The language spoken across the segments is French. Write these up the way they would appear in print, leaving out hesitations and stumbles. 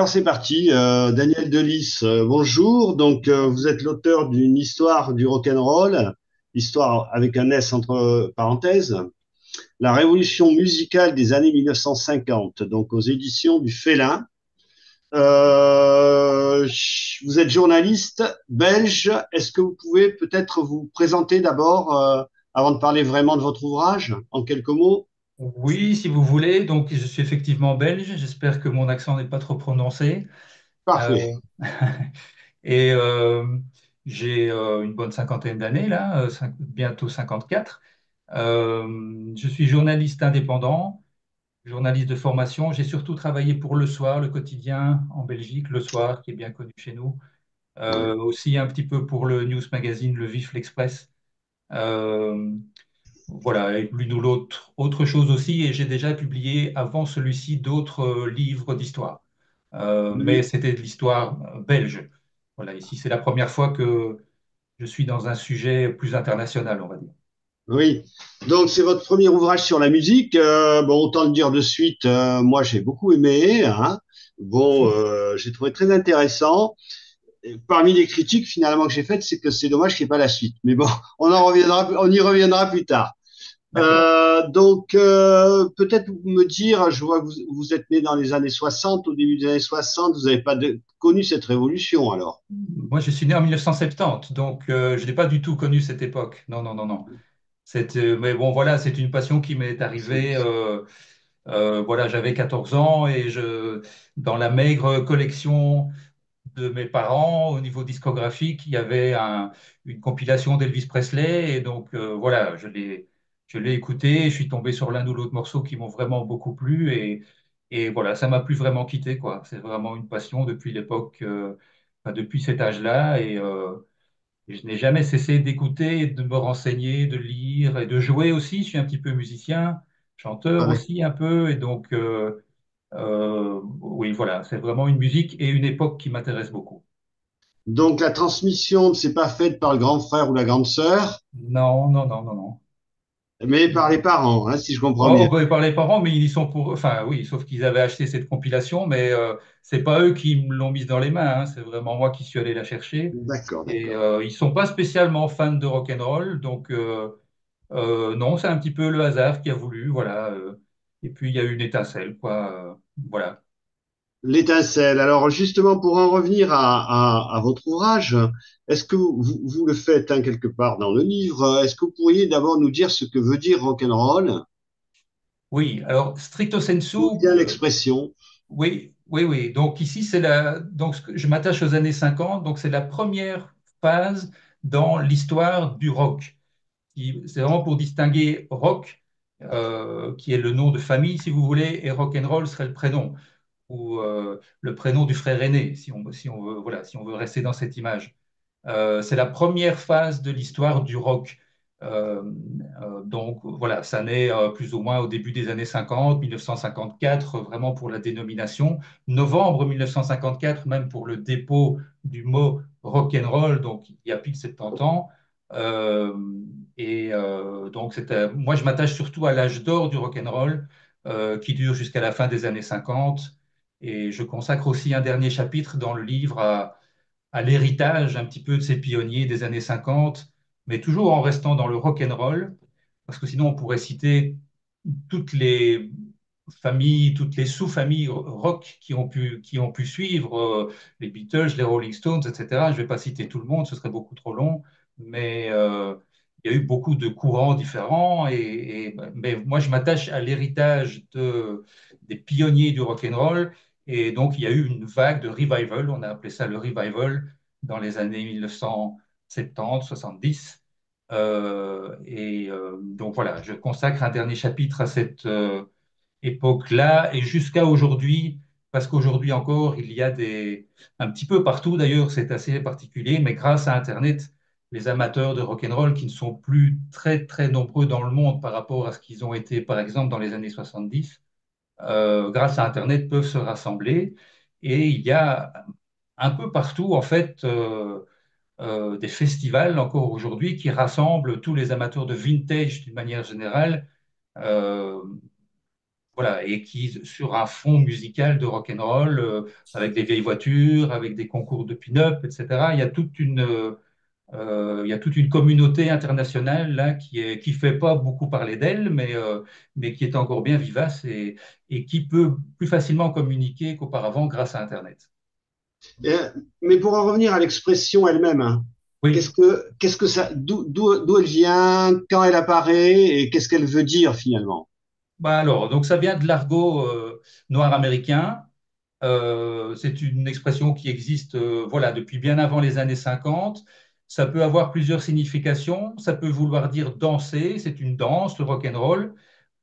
Alors c'est parti, Daniel Delis, bonjour. Donc vous êtes l'auteur d'une histoire du rock'n'roll, histoire avec un S entre parenthèses, la révolution musicale des années 1950, donc aux éditions du Félin. Vous êtes journaliste belge. Est-ce que vous pouvez peut-être vous présenter d'abord, avant de parler vraiment de votre ouvrage, en quelques mots? Oui, si vous voulez. Donc, je suis effectivement belge. J'espère que mon accent n'est pas trop prononcé. Euh, Parfait. et j'ai une bonne cinquantaine d'années, là, bientôt 54. Je suis journaliste indépendant, journaliste de formation. J'ai surtout travaillé pour Le Soir, le quotidien en Belgique, Le Soir, qui est bien connu chez nous. Ouais. Aussi un petit peu pour le news magazine Le Vif, l'Express. Euh, Voilà, et l'une ou l'autre, autre chose aussi, et j'ai déjà publié avant celui-ci d'autres livres d'histoire. Mais Oui. c'était de l'histoire belge. Voilà, ici c'est la première fois que je suis dans un sujet plus international, on va dire. Oui, donc c'est votre premier ouvrage sur la musique. Bon, autant le dire de suite, moi j'ai beaucoup aimé, hein. Bon, j'ai trouvé très intéressant. Et parmi les critiques finalement que j'ai faites, c'est que c'est dommage qu'il n'y ait pas la suite. Mais bon, on y reviendra plus tard. D'accord. Donc peut-être vous me dire, je vois que vous êtes né dans les années 60, au début des années 60, vous n'avez pas connu cette révolution alors. Moi, je suis né en 1970, donc je n'ai pas du tout connu cette époque. Non, non, non, non. Mais bon, voilà, c'est une passion qui m'est arrivée. Voilà, j'avais 14 ans et dans la maigre collection de mes parents au niveau discographique, il y avait une compilation d'Elvis Presley et donc voilà, je l'ai écouté, je suis tombé sur l'un ou l'autre morceau qui m'ont vraiment beaucoup plu et voilà, ça m'a plus vraiment quitté quoi. C'est vraiment une passion depuis l'époque, enfin, depuis cet âge-là et je n'ai jamais cessé d'écouter, de me renseigner, de lire et de jouer aussi. Je suis un petit peu musicien, chanteur Ouais. aussi un peu et donc oui, voilà, c'est vraiment une musique et une époque qui m'intéresse beaucoup. Donc la transmission ne s'est pas faite par le grand frère ou la grande sœur, Non, non, non, non, non. mais par les parents, hein, si je comprends Oh, bien. bah, par les parents, mais ils y sont pour. Enfin, oui, sauf qu'ils avaient acheté cette compilation, mais c'est pas eux qui me l'ont mise dans les mains, hein, c'est vraiment moi qui suis allé la chercher. D'accord, Et d'accord. ils sont pas spécialement fans de rock and roll, donc non, c'est un petit peu le hasard qui a voulu, voilà. Et puis il y a eu une étincelle, quoi. Voilà. L'étincelle. Alors justement, pour en revenir à votre ouvrage, est-ce que vous le faites hein, quelque part dans le livre? Est-ce que vous pourriez d'abord nous dire ce que veut dire rock'n'roll Oui, alors stricto sensu, ou bien l'expression? oui, oui, oui. Donc ici, je m'attache aux années 50, donc c'est la première phase dans l'histoire du rock. C'est vraiment pour distinguer rock, qui est le nom de famille, si vous voulez, et rock and roll serait le prénom, ou le prénom du frère aîné, si on veut, voilà, si on veut rester dans cette image. C'est la première phase de l'histoire du rock. Euh, donc voilà, ça naît plus ou moins au début des années 50, 1954, vraiment pour la dénomination. Novembre 1954, même pour le dépôt du mot rock and roll, donc il y a pile 70 ans. Euh, donc moi, je m'attache surtout à l'âge d'or du rock and roll, qui dure jusqu'à la fin des années 50. Et je consacre aussi un dernier chapitre dans le livre à l'héritage un petit peu de ces pionniers des années 50, mais toujours en restant dans le rock and roll, parce que sinon on pourrait citer toutes les familles, toutes les sous-familles rock qui ont pu suivre, les Beatles, les Rolling Stones, etc. Je ne vais pas citer tout le monde, ce serait beaucoup trop long, mais il y a eu beaucoup de courants différents, mais moi je m'attache à l'héritage des pionniers du rock and roll et donc, il y a eu une vague de revival, on a appelé ça le revival dans les années 1970, 70. Donc voilà, je consacre un dernier chapitre à cette époque-là et jusqu'à aujourd'hui, parce qu'aujourd'hui encore, il y a un petit peu partout d'ailleurs, c'est assez particulier, mais grâce à Internet, les amateurs de rock'n'roll qui ne sont plus très très nombreux dans le monde par rapport à ce qu'ils ont été par exemple dans les années 70, grâce à Internet, peuvent se rassembler. Et il y a un peu partout, en fait, des festivals encore aujourd'hui qui rassemblent tous les amateurs de vintage d'une manière générale. Euh, voilà, et qui, sur un fond musical de rock and roll, avec des vieilles voitures, avec des concours de pin-up, etc. Il y a toute une communauté internationale là qui fait pas beaucoup parler d'elle, mais qui est encore bien vivace et qui peut plus facilement communiquer qu'auparavant grâce à Internet. Euh, mais pour en revenir à l'expression elle-même, hein, Oui. qu'est-ce que ça, d'où elle vient, quand elle apparaît et qu'est-ce qu'elle veut dire finalement? Bah alors, donc ça vient de l'argot noir américain. C'est une expression qui existe voilà, depuis bien avant les années 50. Ça peut avoir plusieurs significations. Ça peut vouloir dire danser, c'est une danse, le rock and roll.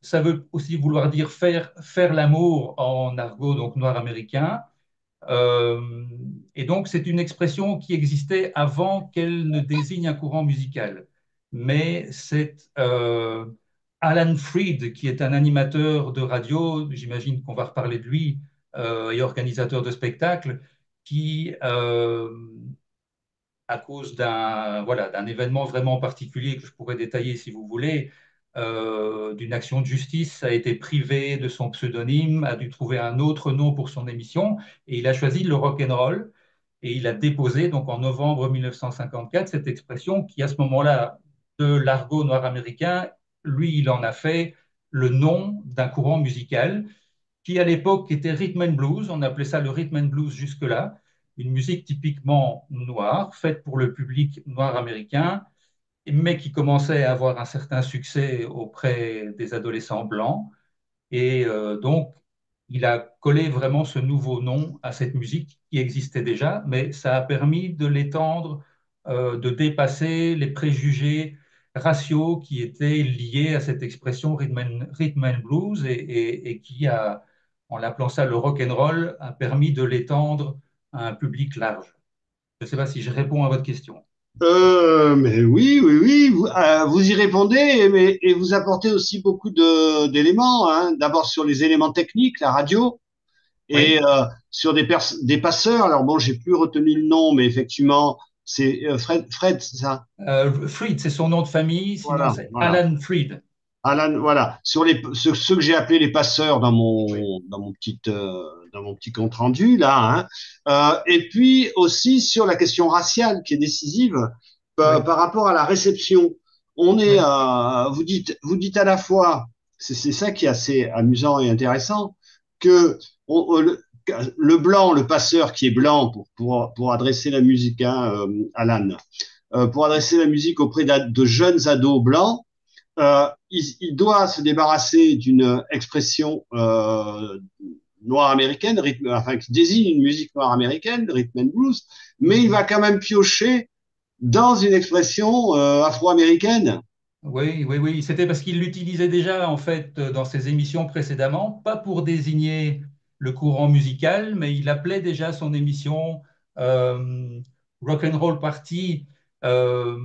Ça veut aussi vouloir dire faire l'amour en argot, donc noir américain. Euh, et donc, c'est une expression qui existait avant qu'elle ne désigne un courant musical. Mais c'est Alan Freed, qui est un animateur de radio, j'imagine qu'on va reparler de lui, et organisateur de spectacles, qui, à cause d'un voilà, d'un événement vraiment particulier que je pourrais détailler si vous voulez, d'une action de justice, a été privé de son pseudonyme, a dû trouver un autre nom pour son émission, et il a choisi le rock and roll, et il a déposé donc en novembre 1954 cette expression qui, à ce moment-là, de l'argot noir américain, lui, il en a fait le nom d'un courant musical qui à l'époque était rhythm and blues, on appelait ça le rhythm and blues jusque-là, une musique typiquement noire, faite pour le public noir américain, mais qui commençait à avoir un certain succès auprès des adolescents blancs. Et donc, il a collé vraiment ce nouveau nom à cette musique qui existait déjà, mais ça a permis de l'étendre, de dépasser les préjugés raciaux qui étaient liés à cette expression rhythm and blues et qui a, en l'appelant ça le rock and roll, a permis de l'étendre à un public large. Je ne sais pas si je réponds à votre question. Mais oui, oui, oui, vous y répondez, mais, et vous apportez aussi beaucoup d'éléments, hein. D'abord sur les éléments techniques, la radio, et Oui. sur des passeurs. Alors bon, j'ai plus retenu le nom, mais effectivement, c'est Fred, c'est ça? Freed, c'est son nom de famille, sinon Voilà, c'est voilà. Alan Freed. Alan, voilà, sur ceux que j'ai appelés les passeurs Oui, dans mon petit compte rendu là, hein. Et puis aussi sur la question raciale qui est décisive oui, par rapport à la réception. oui. Vous dites à la fois, c'est ça qui est assez amusant et intéressant, que le blanc, le passeur qui est blanc pour adresser la musique, hein, Alan, pour adresser la musique auprès de jeunes ados blancs il doit se débarrasser d'une expression noire américaine, enfin qui désigne une musique noire américaine, rhythm and blues, mais il va quand même piocher dans une expression afro-américaine. Oui, oui, oui. C'était parce qu'il l'utilisait déjà en fait dans ses émissions précédemment, pas pour désigner le courant musical, mais il appelait déjà son émission Rock and Roll Party. euh,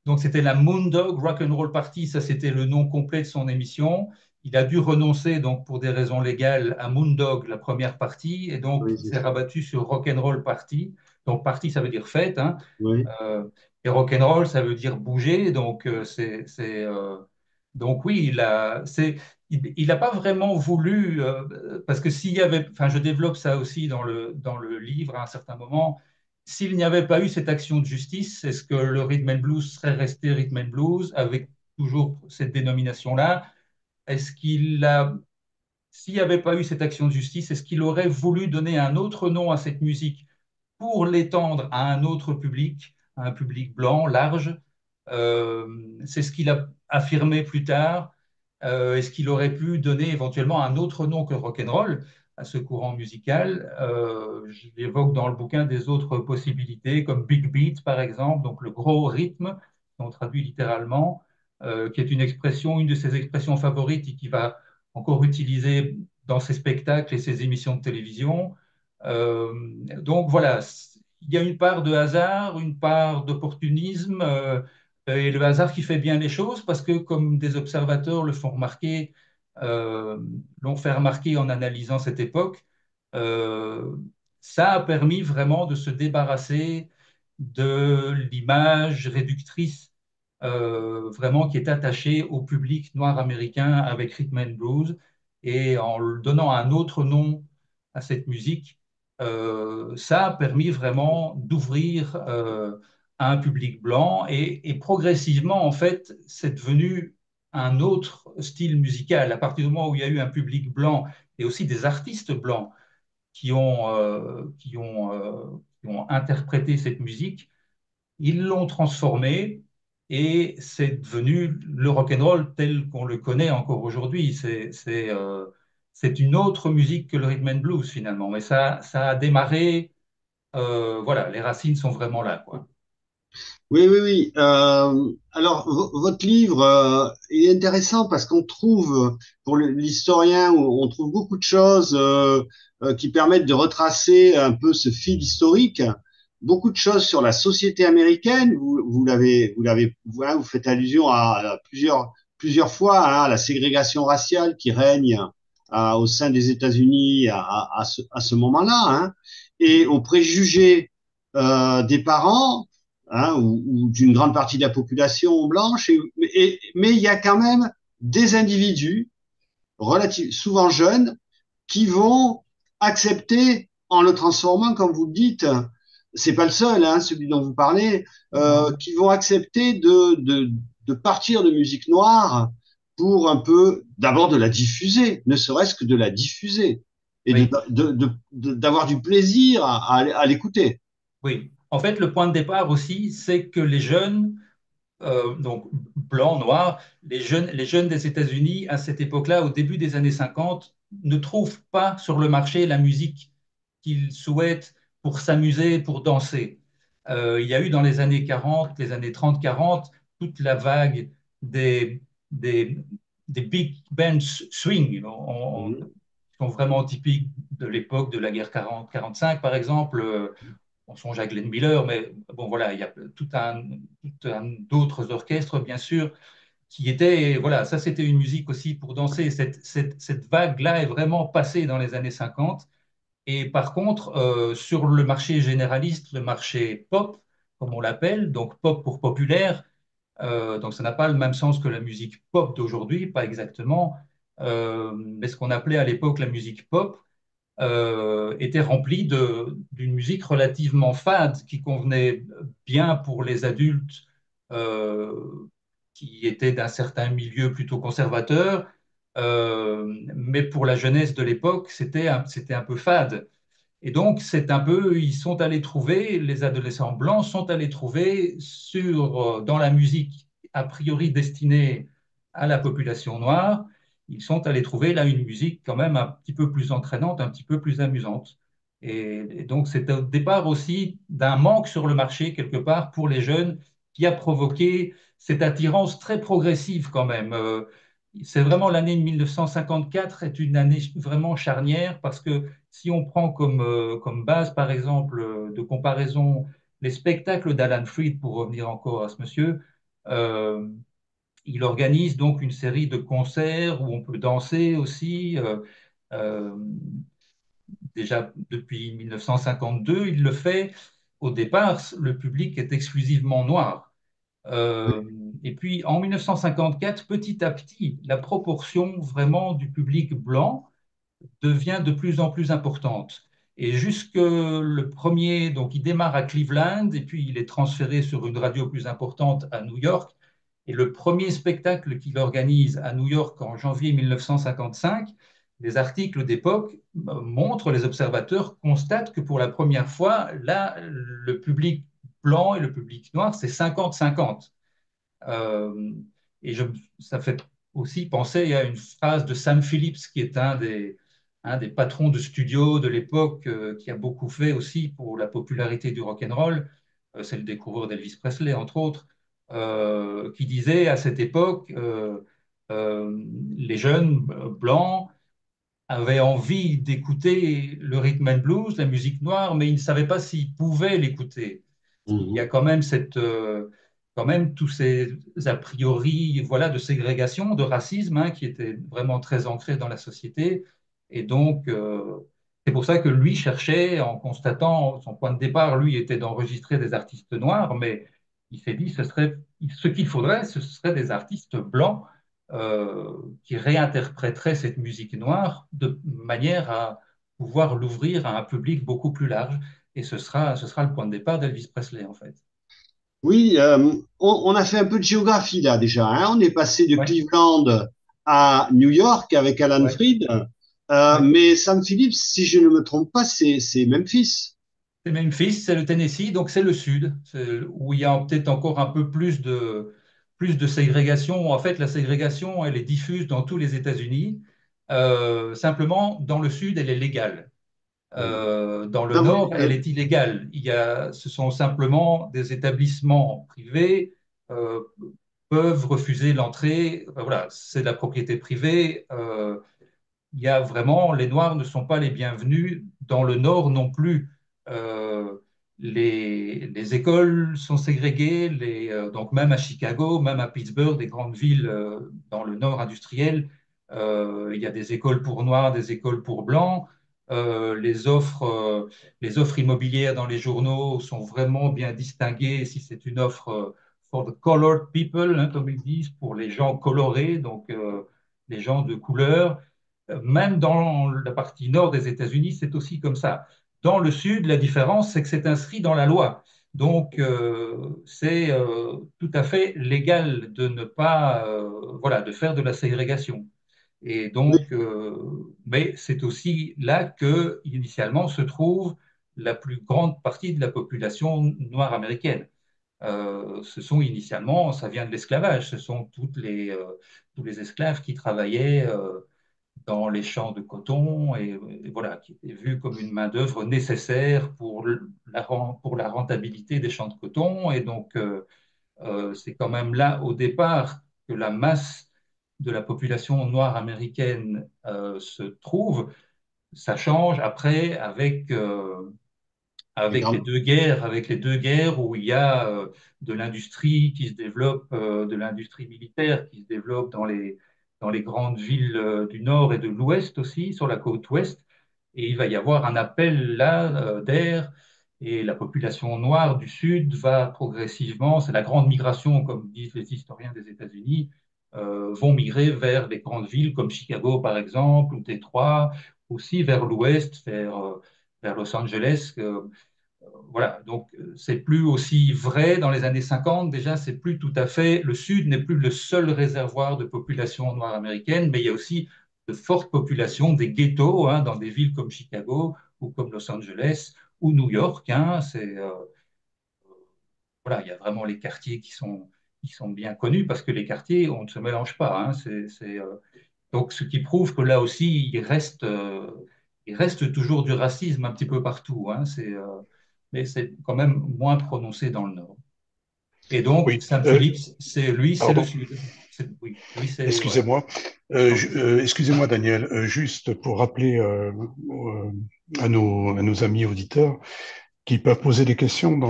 donc c'était la Moondog Rock and Roll Party, ça c'était le nom complet de son émission. Il a dû renoncer donc pour des raisons légales à Moondog, la première partie, et donc Oui, il c'est s'est ça. rabattu sur Rock and Roll Party. Donc party ça veut dire fête, hein. Oui. Euh, et rock'n'roll, ça veut dire bouger. Donc, donc oui, il n'a pas vraiment voulu, parce que s'il y avait, enfin, je développe ça aussi dans le livre à un certain moment, s'il n'y avait pas eu cette action de justice, est-ce que le rhythm and blues serait resté rhythm and blues avec toujours cette dénomination-là? Est-ce qu'il a, s'il n'y avait pas eu cette action de justice, est-ce qu'il aurait voulu donner un autre nom à cette musique pour l'étendre à un autre public, à un public blanc, large? C'est ce qu'il a affirmé plus tard. Est-ce qu'il aurait pu donner éventuellement un autre nom que rock'n'roll à ce courant musical? J'évoque dans le bouquin des autres possibilités, comme Big Beat, par exemple, donc le gros rythme, on traduit littéralement, qui est une expression, une de ses expressions favorites et qui va encore utiliser dans ses spectacles et ses émissions de télévision. Euh, donc voilà, il y a une part de hasard, une part d'opportunisme, et le hasard qui fait bien les choses parce que, comme des observateurs le font remarquer, euh, l'ont fait remarquer en analysant cette époque, euh, ça a permis vraiment de se débarrasser de l'image réductrice vraiment qui est attachée au public noir américain avec Rhythm and Blues. et en donnant un autre nom à cette musique, ça a permis vraiment d'ouvrir à un public blanc et progressivement, en fait, c'est devenu un autre style musical. À partir du moment où il y a eu un public blanc et aussi des artistes blancs qui ont interprété cette musique, ils l'ont transformé et c'est devenu le rock and roll tel qu'on le connaît encore aujourd'hui. C'est une autre musique que le rhythm and blues finalement. Mais ça a démarré, voilà, les racines sont vraiment là, quoi. Oui, oui, oui. Alors, votre livre est intéressant parce qu'on trouve, pour l'historien, on trouve beaucoup de choses qui permettent de retracer un peu ce fil historique. Beaucoup de choses sur la société américaine. Voilà, vous faites allusion à plusieurs fois hein, à la ségrégation raciale qui règne au sein des États-Unis à ce moment-là, hein, et aux préjugés des parents hein, ou d'une grande partie de la population blanche, mais il y a quand même des individus souvent jeunes qui vont accepter en le transformant, comme vous le dites, c'est pas le seul, hein, celui dont vous parlez, qui vont accepter de partir de musique noire pour un peu, d'abord de la diffuser, ne serait-ce que de la diffuser et Oui, d'avoir du plaisir à l'écouter. oui. En fait, le point de départ aussi, c'est que les jeunes, donc blancs, noirs, les jeunes des États-Unis à cette époque-là, au début des années 50, ne trouvent pas sur le marché la musique qu'ils souhaitent pour s'amuser, pour danser. Il y a eu dans les années 40, les années 30-40, toute la vague des, des, des big bands swing, Mhm. qui sont vraiment typiques de l'époque de la guerre 40-45, par exemple. On songe à Glenn Miller, mais bon, voilà, il y a d'autres orchestres, bien sûr, qui étaient, voilà, ça c'était une musique aussi pour danser. Cette vague-là est vraiment passée dans les années 50. Et par contre, sur le marché généraliste, le marché pop, comme on l'appelle, donc pop pour populaire, donc ça n'a pas le même sens que la musique pop d'aujourd'hui, pas exactement, mais ce qu'on appelait à l'époque la musique pop était rempli d'une musique relativement fade qui convenait bien pour les adultes qui étaient d'un certain milieu plutôt conservateur, mais pour la jeunesse de l'époque, c'était un peu fade. Et donc, c'est un peu, ils sont allés trouver, les adolescents blancs sont allés trouver dans la musique a priori destinée à la population noire, ils sont allés trouver là une musique quand même un petit peu plus entraînante, un petit peu plus amusante. Et donc, c'est au départ aussi d'un manque sur le marché quelque part pour les jeunes qui a provoqué cette attirance très progressive quand même. C'est vraiment l'année 1954 est une année vraiment charnière parce que si on prend comme base, par exemple, de comparaison les spectacles d'Alan Freed, pour revenir encore à ce monsieur, euh, il organise donc une série de concerts où on peut danser aussi. Euh, Déjà depuis 1952, il le fait. Au départ, le public est exclusivement noir. Euh, et puis en 1954, petit à petit, la proportion vraiment du public blanc devient de plus en plus importante. Et jusque le premier, donc il démarre à Cleveland et puis il est transféré sur une radio plus importante à New York. Et le premier spectacle qu'il organise à New York en janvier 1955, les articles d'époque montrent, les observateurs constatent que pour la première fois, là, le public blanc et le public noir, c'est 50-50. Euh, et ça fait aussi penser à une phrase de Sam Phillips, qui est un des patrons de studio de l'époque, qui a beaucoup fait aussi pour la popularité du rock and roll. C'est le découvreur d'Elvis Presley, entre autres, qui disait à cette époque, les jeunes blancs avaient envie d'écouter le rhythm and blues, la musique noire, mais ils ne savaient pas s'ils pouvaient l'écouter. Il y a Mhm. quand même quand même tous ces a priori, voilà, de ségrégation, de racisme, hein, qui étaient vraiment très ancrés dans la société. Et donc, c'est pour ça que lui cherchait, en constatant, son point de départ, lui, était d'enregistrer des artistes noirs, mais il s'est dit, ce qu'il faudrait, ce serait des artistes blancs qui réinterpréterait cette musique noire de manière à pouvoir l'ouvrir à un public beaucoup plus large. Et ce sera le point de départ d'Elvis Presley, en fait. Oui, on a fait un peu de géographie là déjà, hein. On est passé de Ouais, Cleveland à New York avec Alan ouais, Freed. ouais. Mais Sam Phillips, si je ne me trompe pas, c'est Memphis. C'est Memphis, c'est le Tennessee, donc c'est le sud, où il y a peut-être encore un peu plus de ségrégation. En fait, la ségrégation, elle est diffuse dans tous les États-Unis. Simplement, dans le sud, elle est légale. Dans le Non, nord, elle est illégale. Ce sont simplement des établissements privés euh, peuvent refuser l'entrée. Enfin, voilà, c'est de la propriété privée. Il y a vraiment, les Noirs ne sont pas les bienvenus dans le Nord non plus. Euh, les écoles sont ségrégées, donc même à Chicago, même à Pittsburgh, des grandes villes dans le Nord industriel, il y a des écoles pour Noirs, des écoles pour Blancs. Les offres immobilières dans les journaux sont vraiment bien distinguées. Si c'est une offre for the colored people, hein, comme ils disent, pour les gens colorés, donc les gens de couleur. Même dans la partie nord des États-Unis, c'est aussi comme ça. Dans le sud, la différence, c'est que c'est inscrit dans la loi. Donc, c'est tout à fait légal de ne pas, voilà, de faire de la ségrégation. Et donc, mais c'est aussi là que, initialement, se trouve la plus grande partie de la population noire américaine. Ce sont initialement, ça vient de l'esclavage, ce sont tous les esclaves qui travaillaient dans les champs de coton et voilà, qui était vu comme une main-d'œuvre nécessaire pour la rentabilité des champs de coton. Et donc, c'est quand même là, au départ, que la masse de la population noire américaine se trouve. Ça change après les grandes- avec les deux guerres où il y a de l'industrie qui se développe, de l'industrie militaire qui se développe dans les grandes villes du nord et de l'ouest aussi, sur la côte ouest. Et il va y avoir un appel là d'air et la population noire du sud va progressivement, c'est la grande migration, comme disent les historiens des États-Unis, vont migrer vers les grandes villes comme Chicago par exemple, ou Détroit, aussi vers l'ouest, vers Los Angeles. Voilà, donc c'est plus aussi vrai dans les années 50. Déjà, c'est plus tout à fait, le Sud n'est plus le seul réservoir de population noire américaine, mais il y a aussi de fortes populations, des ghettos, hein, dans des villes comme Chicago ou comme Los Angeles ou New York. Hein, voilà, il y a vraiment les quartiers qui sont bien connus parce que les quartiers, on ne se mélange pas. Hein, donc, ce qui prouve que là aussi, il reste toujours du racisme un petit peu partout. Hein, mais c'est quand même moins prononcé dans le Nord. Et donc, Oui, Saint-Philippe, c'est lui, c'est le pardon, Sud. Oui, lui, c'est voilà. excusez-moi. Excusez-moi, Daniel, juste pour rappeler à nos amis auditeurs qui peuvent poser des questions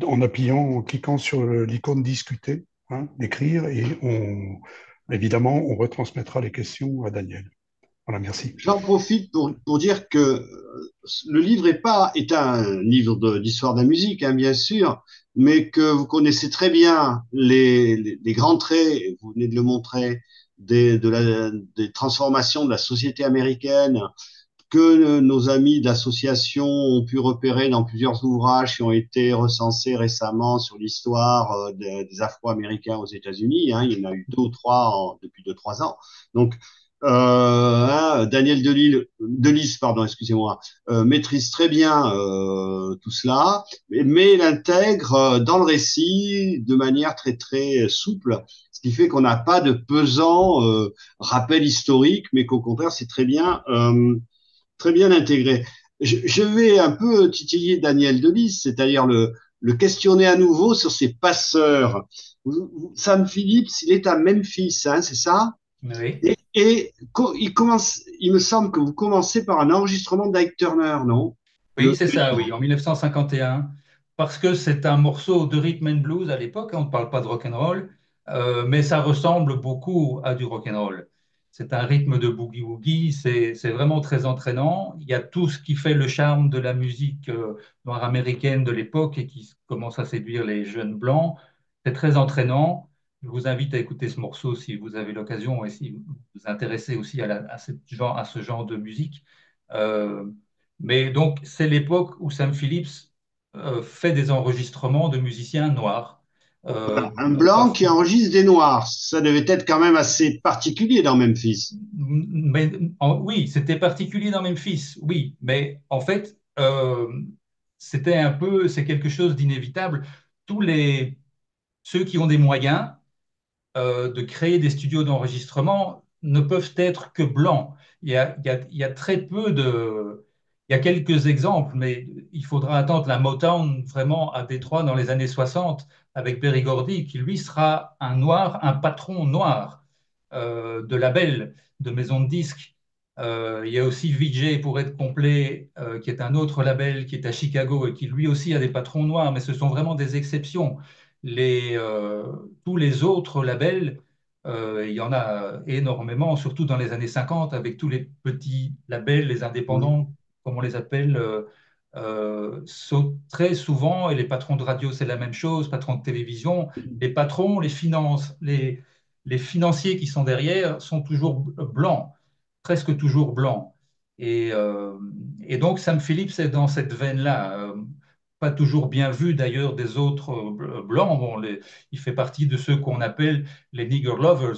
en appuyant, en cliquant sur l'icône discuter, hein, d'écrire, et évidemment, on retransmettra les questions à Daniel. Voilà, merci. J'en profite pour dire que le livre est un livre d'histoire de la musique, hein, bien sûr, mais que vous connaissez très bien les grands traits, et vous venez de le montrer, des transformations de la société américaine que nos amis d'association ont pu repérer dans plusieurs ouvrages qui ont été recensés récemment sur l'histoire des Afro-Américains aux États-Unis. Hein. Il y en a eu deux ou trois depuis 2, 3 ans. Donc, hein, Daniel Delis, pardon, excusez-moi, maîtrise très bien tout cela, mais il intègre dans le récit de manière très très souple, ce qui fait qu'on n'a pas de pesant rappel historique, mais qu'au contraire, c'est très bien intégré. Je vais un peu titiller Daniel Delis, c'est-à-dire le questionner à nouveau sur ses passeurs. Sam Phillips, il est à Memphis, hein, c'est ça? Oui, Il me semble que vous commencez par un enregistrement d'Ike Turner, non? oui, c'est ça, oui, en 1951, parce que c'est un morceau de rhythm and blues à l'époque, on ne parle pas de rock and roll, mais ça ressemble beaucoup à du rock and roll. C'est un rythme de boogie-woogie, c'est vraiment très entraînant. Il y a tout ce qui fait le charme de la musique noire américaine de l'époque et qui commence à séduire les jeunes blancs. C'est très entraînant. Je vous invite à écouter ce morceau si vous avez l'occasion et si vous vous intéressez aussi à ce genre de musique. Euh, mais donc, c'est l'époque où Sam Phillips fait des enregistrements de musiciens noirs. Euh, Un blanc qui parfois, enregistre des noirs, ça devait être quand même assez particulier dans Memphis. oui, c'était particulier dans Memphis, oui, mais en fait, c'est quelque chose d'inévitable. Tous ceux qui ont des moyens de créer des studios d'enregistrement ne peuvent être que blancs. Il y a très peu de... Il y a quelques exemples, mais il faudra attendre la Motown vraiment à Détroit dans les années 60 avec Berry Gordy, qui lui sera un noir, un patron noir de label, de maison de disques. Il y a aussi Vijay, pour être complet, qui est un autre label qui est à Chicago et qui lui aussi a des patrons noirs, mais ce sont vraiment des exceptions. Les, euh, Tous les autres labels, il y en a énormément, surtout dans les années 50, avec tous les petits labels, les Mhm. indépendants, comme on les appelle, sont très souvent, et les patrons de radio, c'est la même chose, patrons de télévision, les patrons, les financiers qui sont derrière sont toujours blancs, presque toujours blancs. Et, euh, et donc, Sam Phillips est dans cette veine-là. Pas toujours bien vu d'ailleurs des autres blancs. Bon, il fait partie de ceux qu'on appelle les nigger lovers,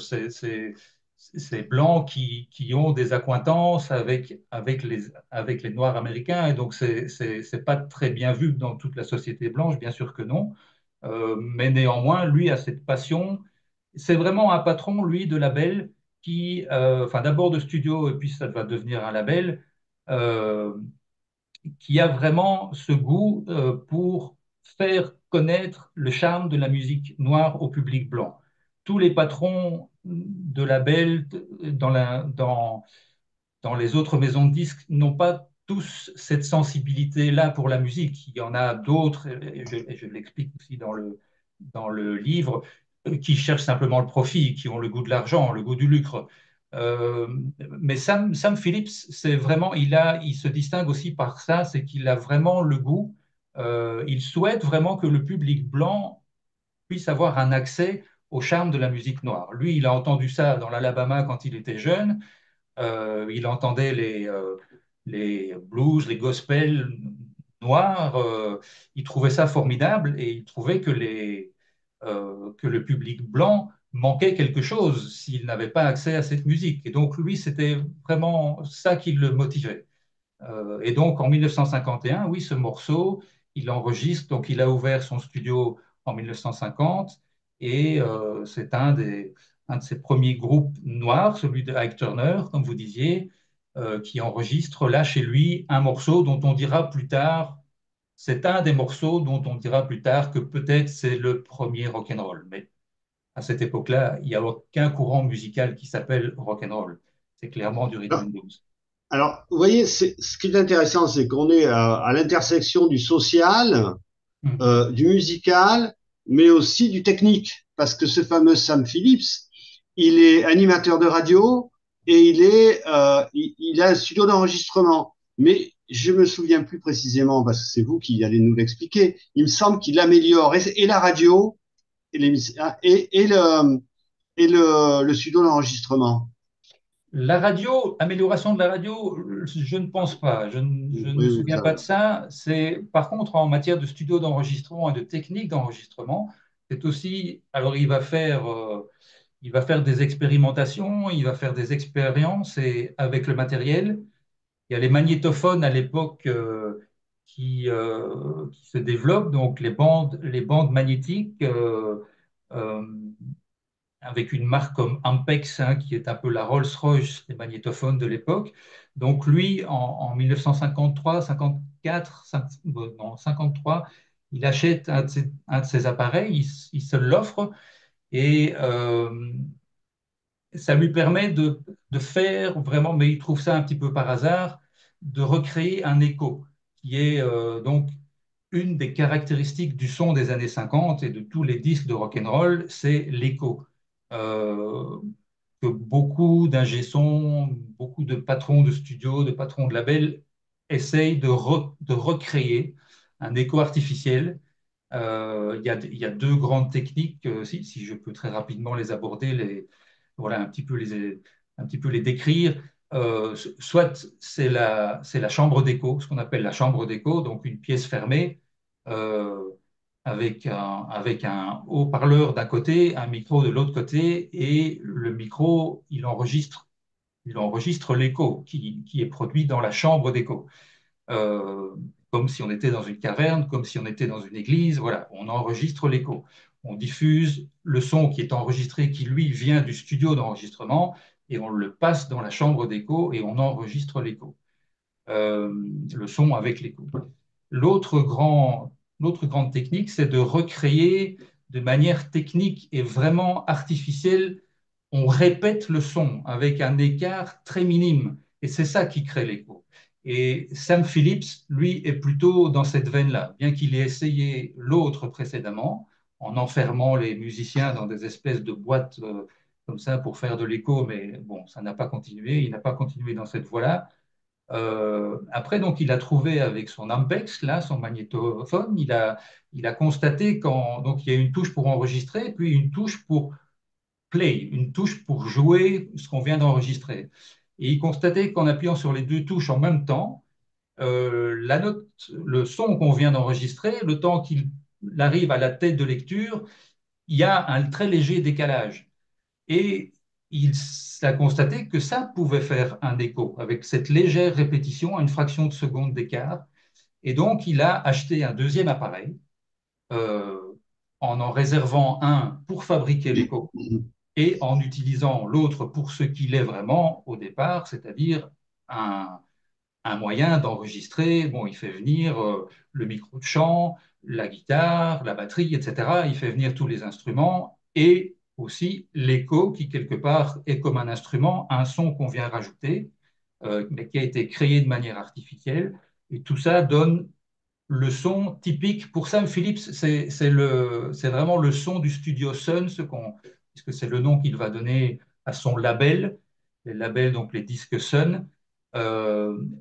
ces blancs qui ont des accointances avec les Noirs américains. Et donc, c'est pas très bien vu dans toute la société blanche, bien sûr que non. Mais néanmoins, lui a cette passion. C'est vraiment un patron, lui, de label enfin d'abord de studio et puis ça va devenir un label, euh, qui a vraiment ce goût pour faire connaître le charme de la musique noire au public blanc. Tous les patrons de labels dans les autres maisons de disques n'ont pas tous cette sensibilité-là pour la musique. Il y en a d'autres, et je l'explique aussi dans le livre, qui cherchent simplement le profit, qui ont le goût de l'argent, le goût du lucre. Euh, mais Sam Phillips, c'est vraiment, il se distingue aussi par ça, c'est qu'il a vraiment le goût, il souhaite vraiment que le public blanc puisse avoir un accès au charme de la musique noire. Lui, il a entendu ça dans l'Alabama quand il était jeune. Il entendait les blues, les gospels noirs. Il trouvait ça formidable et il trouvait que le public blanc manquait quelque chose s'il n'avait pas accès à cette musique. Et donc, lui, c'était vraiment ça qui le motivait. Et donc, en 1951, oui, ce morceau, il enregistre, donc il a ouvert son studio en 1950, et c'est un de ses premiers groupes noirs, celui de Ike Turner, comme vous disiez, qui enregistre là chez lui un morceau dont on dira plus tard, c'est un des morceaux dont on dira plus tard que peut-être c'est le premier rock and roll. Mais à cette époque-là, il n'y a aucun courant musical qui s'appelle rock and roll. C'est clairement du rhythm and blues. Alors, vous voyez, ce qui est intéressant, c'est qu'on est à l'intersection du social, Mhm. du musical, mais aussi du technique. Parce que ce fameux Sam Phillips, il est animateur de radio et il a un studio d'enregistrement. Mais je me souviens plus précisément, parce que c'est vous qui allez nous l'expliquer, il me semble qu'il améliore et la radio et, le studio d'enregistrement. La radio, amélioration de la radio, je ne pense pas. Je ne me Oui, oui, souviens ça pas de va. ça. C'est, par contre, en matière de studio d'enregistrement et de technique d'enregistrement, c'est aussi. Alors, il va faire des expérimentations, il va faire des expériences et avec le matériel. Il y a les magnétophones à l'époque qui se développent, donc les bandes magnétiques. Euh, Avec une marque comme Ampex, hein, qui est un peu la Rolls-Royce des magnétophones de l'époque. Donc lui, en 1953, 54, non, 53, il achète un de ces appareils, il se l'offre et ça lui permet de faire vraiment, mais il trouve ça un petit peu par hasard, de recréer un écho, qui est donc une des caractéristiques du son des années 50 et de tous les disques de rock and roll, c'est l'écho. Euh, que beaucoup d'ingé sons, beaucoup de patrons de studios, de patrons de labels essayent de recréer un écho artificiel Il y a deux grandes techniques, si je peux très rapidement les aborder, voilà, un petit peu les décrire. Soit c'est la chambre d'écho, ce qu'on appelle la chambre d'écho, donc une pièce fermée euh, avec un haut-parleur d'un côté, un micro de l'autre côté, et le micro, il enregistre l'écho qui est produit dans la chambre d'écho. Euh, Comme si on était dans une caverne, comme si on était dans une église. Voilà, on enregistre l'écho. On diffuse le son qui est enregistré, qui lui vient du studio d'enregistrement, et on le passe dans la chambre d'écho et on enregistre l'écho, euh, le son avec l'écho. L'autre grand, l'autre grande technique, c'est de recréer de manière technique et vraiment artificielle. On répète le son avec un écart très minime, et c'est ça qui crée l'écho. Et Sam Phillips, lui, est plutôt dans cette veine-là, bien qu'il ait essayé l'autre précédemment, en enfermant les musiciens dans des espèces de boîtes comme ça pour faire de l'écho, mais bon, ça n'a pas continué, il n'a pas continué dans cette voie-là. Après, donc, il a trouvé avec son Ampex, là, son magnétophone, il a constaté donc, il y a une touche pour enregistrer, puis une touche pour play, une touche pour jouer ce qu'on vient d'enregistrer. Et il constatait qu'en appuyant sur les deux touches en même temps, la note, le son qu'on vient d'enregistrer, le temps qu'il arrive à la tête de lecture, il y a un très léger décalage. Et il a constaté que ça pouvait faire un écho avec cette légère répétition à une fraction de seconde d'écart. Et donc, il a acheté un deuxième appareil euh, en réservant un pour fabriquer l'écho et en utilisant l'autre pour ce qu'il est vraiment au départ, c'est-à-dire un, un moyen d'enregistrer. Bon, il fait venir le micro de chant, la guitare, la batterie, etc. Il fait venir tous les instruments et aussi l'écho qui, quelque part, est comme un instrument, un son qu'on vient rajouter, mais qui a été créé de manière artificielle. Et tout ça donne le son typique. Pour Sam Phillips, c'est vraiment le son du studio Sun, puisque c'est le nom qu'il va donner à son label, les labels, donc les disques Sun.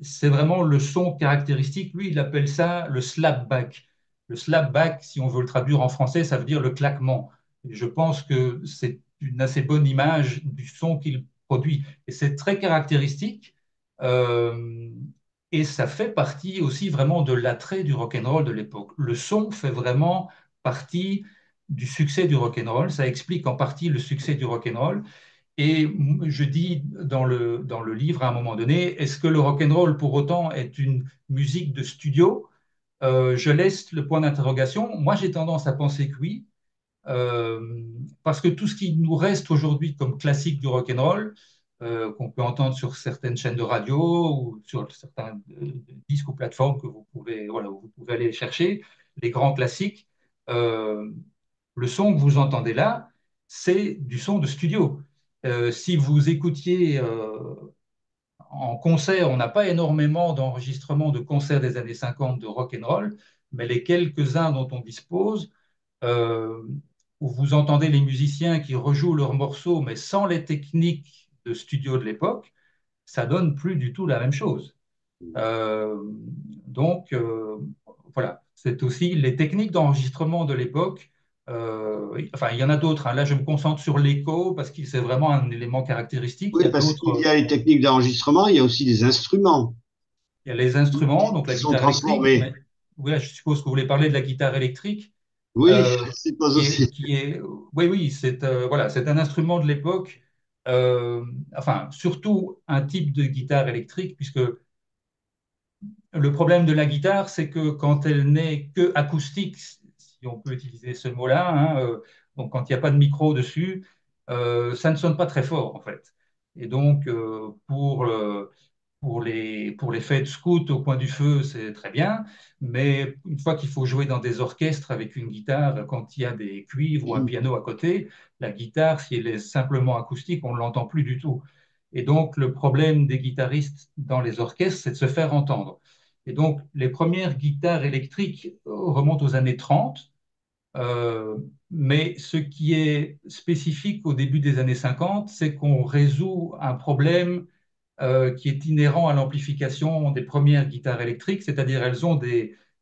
C'est vraiment le son caractéristique. Lui, il appelle ça le slapback. Le slapback, si on veut le traduire en français, ça veut dire le claquement. Et je pense que c'est une assez bonne image du son qu'il produit. Et c'est très caractéristique. Euh, et ça fait partie aussi vraiment de l'attrait du rock and roll de l'époque. Le son fait vraiment partie du succès du rock and roll. Ça explique en partie le succès du rock and roll. Et je dis dans le livre à un moment donné, est-ce que le rock and roll pour autant est une musique de studio? Je laisse le point d'interrogation. Moi, j'ai tendance à penser que oui, parce que tout ce qui nous reste aujourd'hui comme classique du rock and roll, qu'on peut entendre sur certaines chaînes de radio ou sur certains disques ou plateformes que vous pouvez, voilà, où vous pouvez aller chercher, les grands classiques, euh, le son que vous entendez là, c'est du son de studio. Si vous écoutiez en concert, on n'a pas énormément d'enregistrements de concerts des années 50 de rock and roll, mais les quelques-uns dont on dispose, euh, où vous entendez les musiciens qui rejouent leurs morceaux, mais sans les techniques de studio de l'époque, ça donne plus du tout la même chose. Euh, donc, voilà, c'est aussi les techniques d'enregistrement de l'époque. Enfin, il y en a d'autres, hein. Là, je me concentre sur l'écho parce que c'est vraiment un élément caractéristique. Il Oui, y a parce qu'il y d'autres, a les techniques d'enregistrement, il y a aussi des instruments il y a les instruments, donc qui la sont guitare électrique, transformés. mais ouais, je suppose que vous voulez parler de la guitare électrique, Oui, euh, je suppose aussi. oui, oui, voilà, c'est un instrument de l'époque, enfin, surtout un type de guitare électrique, puisque le problème de la guitare, c'est que quand elle n'est que acoustique, si on peut utiliser ce mot-là, hein, donc quand il n'y a pas de micro dessus, ça ne sonne pas très fort, en fait. Et donc, pour les fêtes scouts au coin du feu, c'est très bien, mais une fois qu'il faut jouer dans des orchestres avec une guitare, quand il y a des cuivres ou un piano à côté, la guitare, si elle est simplement acoustique, on ne l'entend plus du tout. Et donc, le problème des guitaristes dans les orchestres, c'est de se faire entendre. Et donc, les premières guitares électriques remontent aux années 30, euh, mais ce qui est spécifique au début des années 50, c'est qu'on résout un problème qui est inhérent à l'amplification des premières guitares électriques, c'est-à-dire elles ont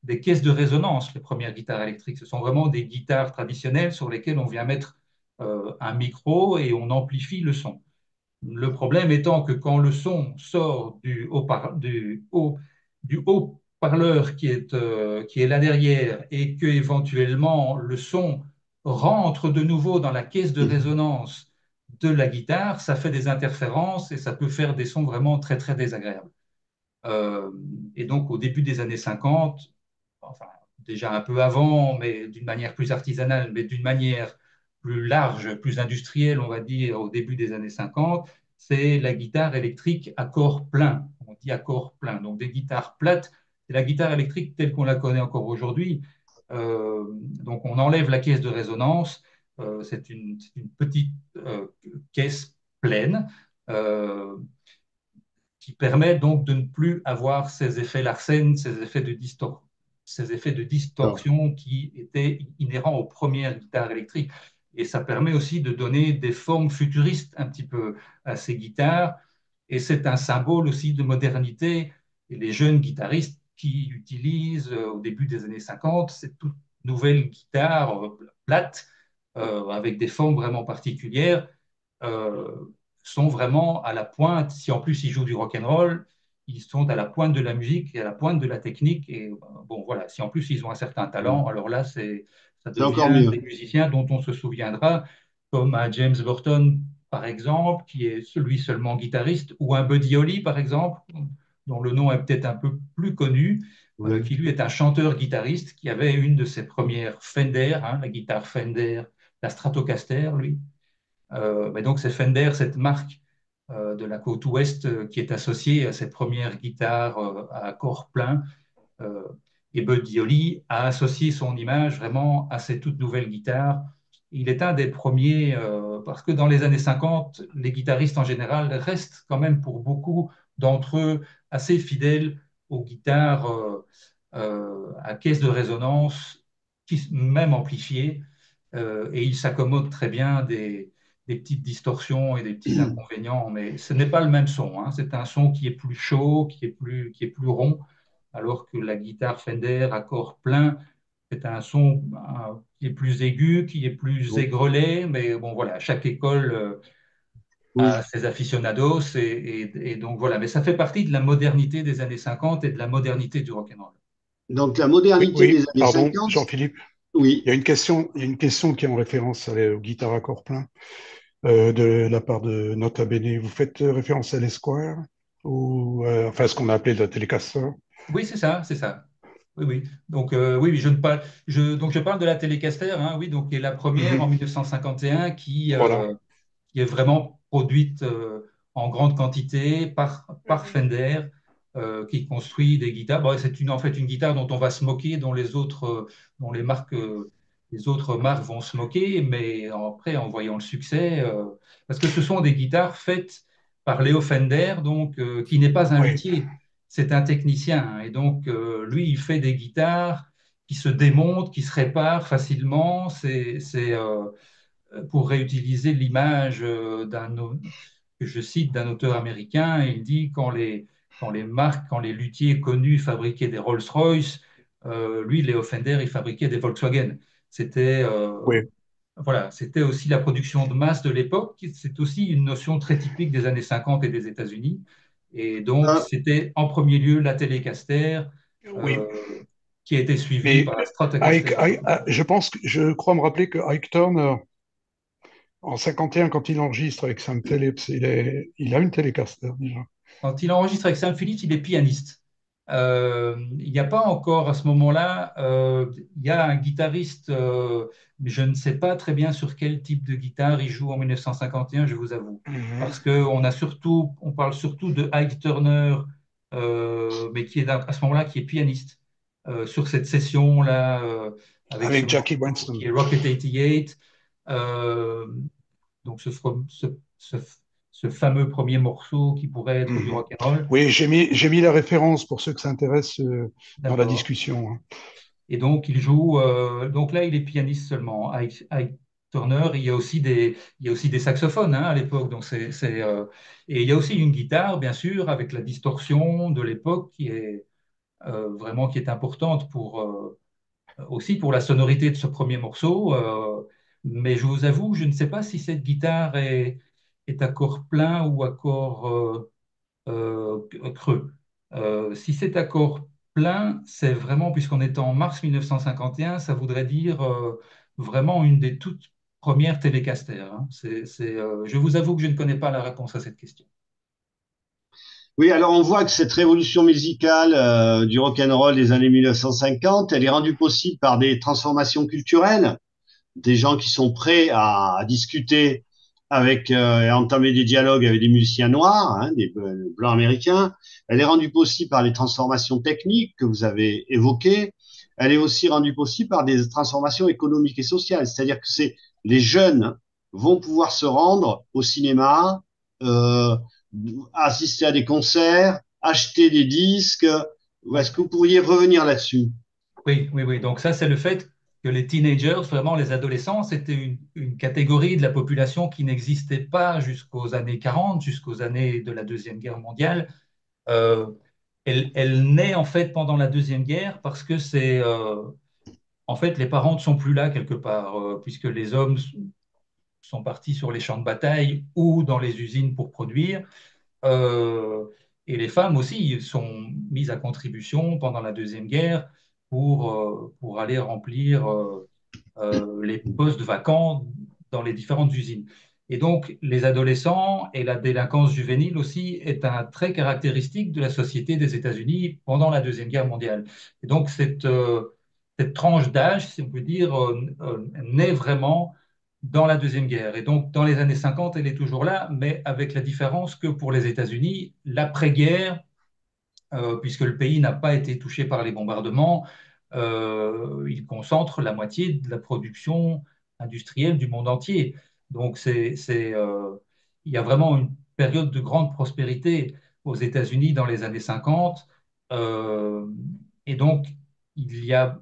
des caisses de résonance, les premières guitares électriques. Ce sont vraiment des guitares traditionnelles sur lesquelles on vient mettre un micro et on amplifie le son. Le problème étant que quand le son sort du haut-parleur qui est là derrière et que éventuellement le son rentre de nouveau dans la caisse de résonance de la guitare, ça fait des interférences et ça peut faire des sons vraiment très très désagréables. Euh, et donc au début des années 50, enfin déjà un peu avant, mais d'une manière plus artisanale, mais d'une manière plus large, plus industrielle, on va dire, au début des années 50, c'est la guitare électrique à corps plein. On dit à corps plein. Donc des guitares plates, c'est la guitare électrique telle qu'on la connaît encore aujourd'hui. Donc on enlève la caisse de résonance. C'est une petite caisse pleine. Euh, qui permet donc de ne plus avoir ces effets Larsen, ces effets de distorsion qui étaient inhérents aux premières guitares électriques. Et ça permet aussi de donner des formes futuristes un petit peu à ces guitares. Et c'est un symbole aussi de modernité. Et les jeunes guitaristes qui utilisent au début des années 50 cette toute nouvelle guitare plate avec des formes vraiment particulières. Euh, sont vraiment à la pointe. Si en plus ils jouent du rock and roll, ils sont à la pointe de la musique et à la pointe de la technique. Et bon, voilà, si en plus ils ont un certain talent, alors là, ça C'est encore devient des mieux. musiciens dont on se souviendra, comme un James Burton, par exemple, qui est celui seulement guitariste, ou un Buddy Holly, par exemple, dont le nom est peut-être un peu plus connu, Oui. qui lui est un chanteur-guitariste qui avait une de ses premières Fender, hein, la guitare Fender, la Stratocaster, lui. Mais donc c'est Fender, cette marque de la côte ouest qui est associée à cette première guitare à corps plein. Euh, et Buddy Holly a associé son image vraiment à ces toutes nouvelles guitares. Il est un des premiers, parce que dans les années 50, les guitaristes en général restent quand même pour beaucoup d'entre eux assez fidèles aux guitares à caisse de résonance, même amplifiées, et ils s'accommodent très bien des petites distorsions et des petits inconvénients, mais ce n'est pas le même son, hein. C'est un son qui est plus chaud, qui est plus rond, alors que la guitare Fender à corps plein, c'est un son qui est plus aigu, qui est plus Bon. aigrelé, mais bon voilà, chaque école a Oui. ses aficionados, et donc voilà, mais ça fait partie de la modernité des années 50 et de la modernité du rock'n'roll. Donc la Oui, modernité des oui, années pardon, 50, Jean-Philippe. oui. Il y a une question qui est en référence aux guitares à corps plein de la part de Nota Bene. Vous faites référence à l'Esquire ou enfin ce qu'on a appelé la Telecaster. Oui, c'est ça, c'est ça. Oui, oui. Donc, oui, oui, donc je parle de la Telecaster, hein, oui, donc qui est la première en Mhm. 1951 Voilà. qui est vraiment produite en grande quantité par Fender, qui construit des guitares. Bon, en fait une guitare dont on va se moquer, dont les autres marques vont se moquer, mais après, en voyant le succès, parce que ce sont des guitares faites par Léo Fender, donc, qui n'est pas un Oui, luthier, c'est un technicien. Hein. Et donc, lui, il fait des guitares qui se démontent, qui se réparent facilement. Pour réutiliser l'image que je cite d'un auteur américain, il dit quand les marques, quand les luthiers connus fabriquaient des Rolls-Royce, lui, Léo Fender, il fabriquait des Volkswagen. C'était oui. voilà, c'était aussi la production de masse de l'époque. C'est aussi une notion très typique des années 50 et des États-Unis. Et donc, Ah, c'était en premier lieu la Telecaster, Oui, euh, qui a été suivie mais par la Stratocaster. Je pense que je crois me rappeler que Ike Turner, en 51, quand il enregistre avec Sam Phillips, il a une Telecaster déjà. Quand il enregistre avec Sam Phillips, il est pianiste. Il n'y a pas encore à ce moment-là, il y a un guitariste, mais je ne sais pas très bien sur quel type de guitare il joue en 1951, je vous avoue. Mhm. Parce on parle surtout de Ike Turner, mais qui est à ce moment-là qui est pianiste sur cette session-là avec ce Avec Jackie morceau qui Winston. est Rocket 88. Euh, donc ce fameux premier morceau qui pourrait être du Mhm. rock and roll. Oui, j'ai mis la référence pour ceux que ça intéresse dans la D'accord. discussion, hein. Et donc il joue. Donc là, il est pianiste seulement. Ike Turner. Il y a aussi des saxophones hein, à l'époque. Et il y a aussi une guitare, bien sûr, avec la distorsion de l'époque vraiment qui est importante aussi pour la sonorité de ce premier morceau. Mais je vous avoue, je ne sais pas si cette guitare est à corps plein ou à corps creux. Si c'est à corps plein, c'est vraiment, puisqu'on est en mars 1951, ça voudrait dire vraiment une des toutes premières Telecaster, hein. Je vous avoue que je ne connais pas la réponse à cette question. Oui, alors on voit que cette révolution musicale du rock and roll des années 1950, elle est rendue possible par des transformations culturelles, des gens qui sont prêts à discuter avec et à entamer des dialogues avec des musiciens noirs, hein, des blancs américains. Elle est rendue possible par les transformations techniques que vous avez évoquées. Elle est aussi rendue possible par des transformations économiques et sociales, c'est-à-dire que les jeunes vont pouvoir se rendre au cinéma, euh, assister à des concerts, acheter des disques. Est-ce que vous pourriez revenir là-dessus? Oui, oui, oui. Donc ça, c'est le fait que les teenagers, vraiment les adolescents, c'était une catégorie de la population qui n'existait pas jusqu'aux années 40, jusqu'aux années de la Deuxième Guerre mondiale. Euh, elle naît en fait pendant la Deuxième Guerre parce que en fait, les parents ne sont plus là quelque part, puisque les hommes sont partis sur les champs de bataille ou dans les usines pour produire. Euh, et les femmes aussi sont mises à contribution pendant la Deuxième Guerre pour aller remplir les postes vacants dans les différentes usines. Et donc, les adolescents et la délinquance juvénile aussi est un trait caractéristique de la société des États-Unis pendant la Deuxième Guerre mondiale. Et donc, cette tranche d'âge, si on peut dire, naît vraiment dans la Deuxième Guerre. Et donc, dans les années 50, elle est toujours là, mais avec la différence que pour les États-Unis, l'après-guerre, puisque le pays n'a pas été touché par les bombardements, il concentre la moitié de la production industrielle du monde entier. Donc, il y a vraiment une période de grande prospérité aux États-Unis dans les années 50. euh, et donc, il y a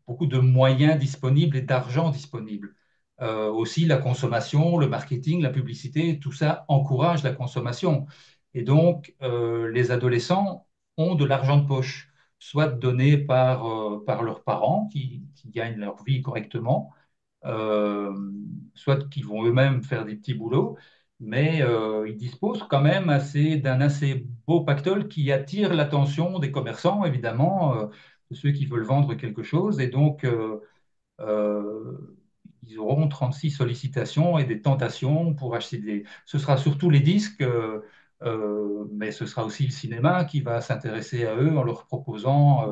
beaucoup de moyens disponibles et d'argent disponible. Aussi, la consommation, le marketing, la publicité, tout ça encourage la consommation. Et donc, les adolescents ont de l'argent de poche, soit donné par leurs parents qui gagnent leur vie correctement, euh, soit qui vont eux-mêmes faire des petits boulots, mais ils disposent quand même d'un assez beau pactole qui attire l'attention des commerçants, évidemment, de ceux qui veulent vendre quelque chose. Et donc, euh, ils auront 36 sollicitations et des tentations pour acheter des. Ce sera surtout les disques, mais ce sera aussi le cinéma qui va s'intéresser à eux en leur proposant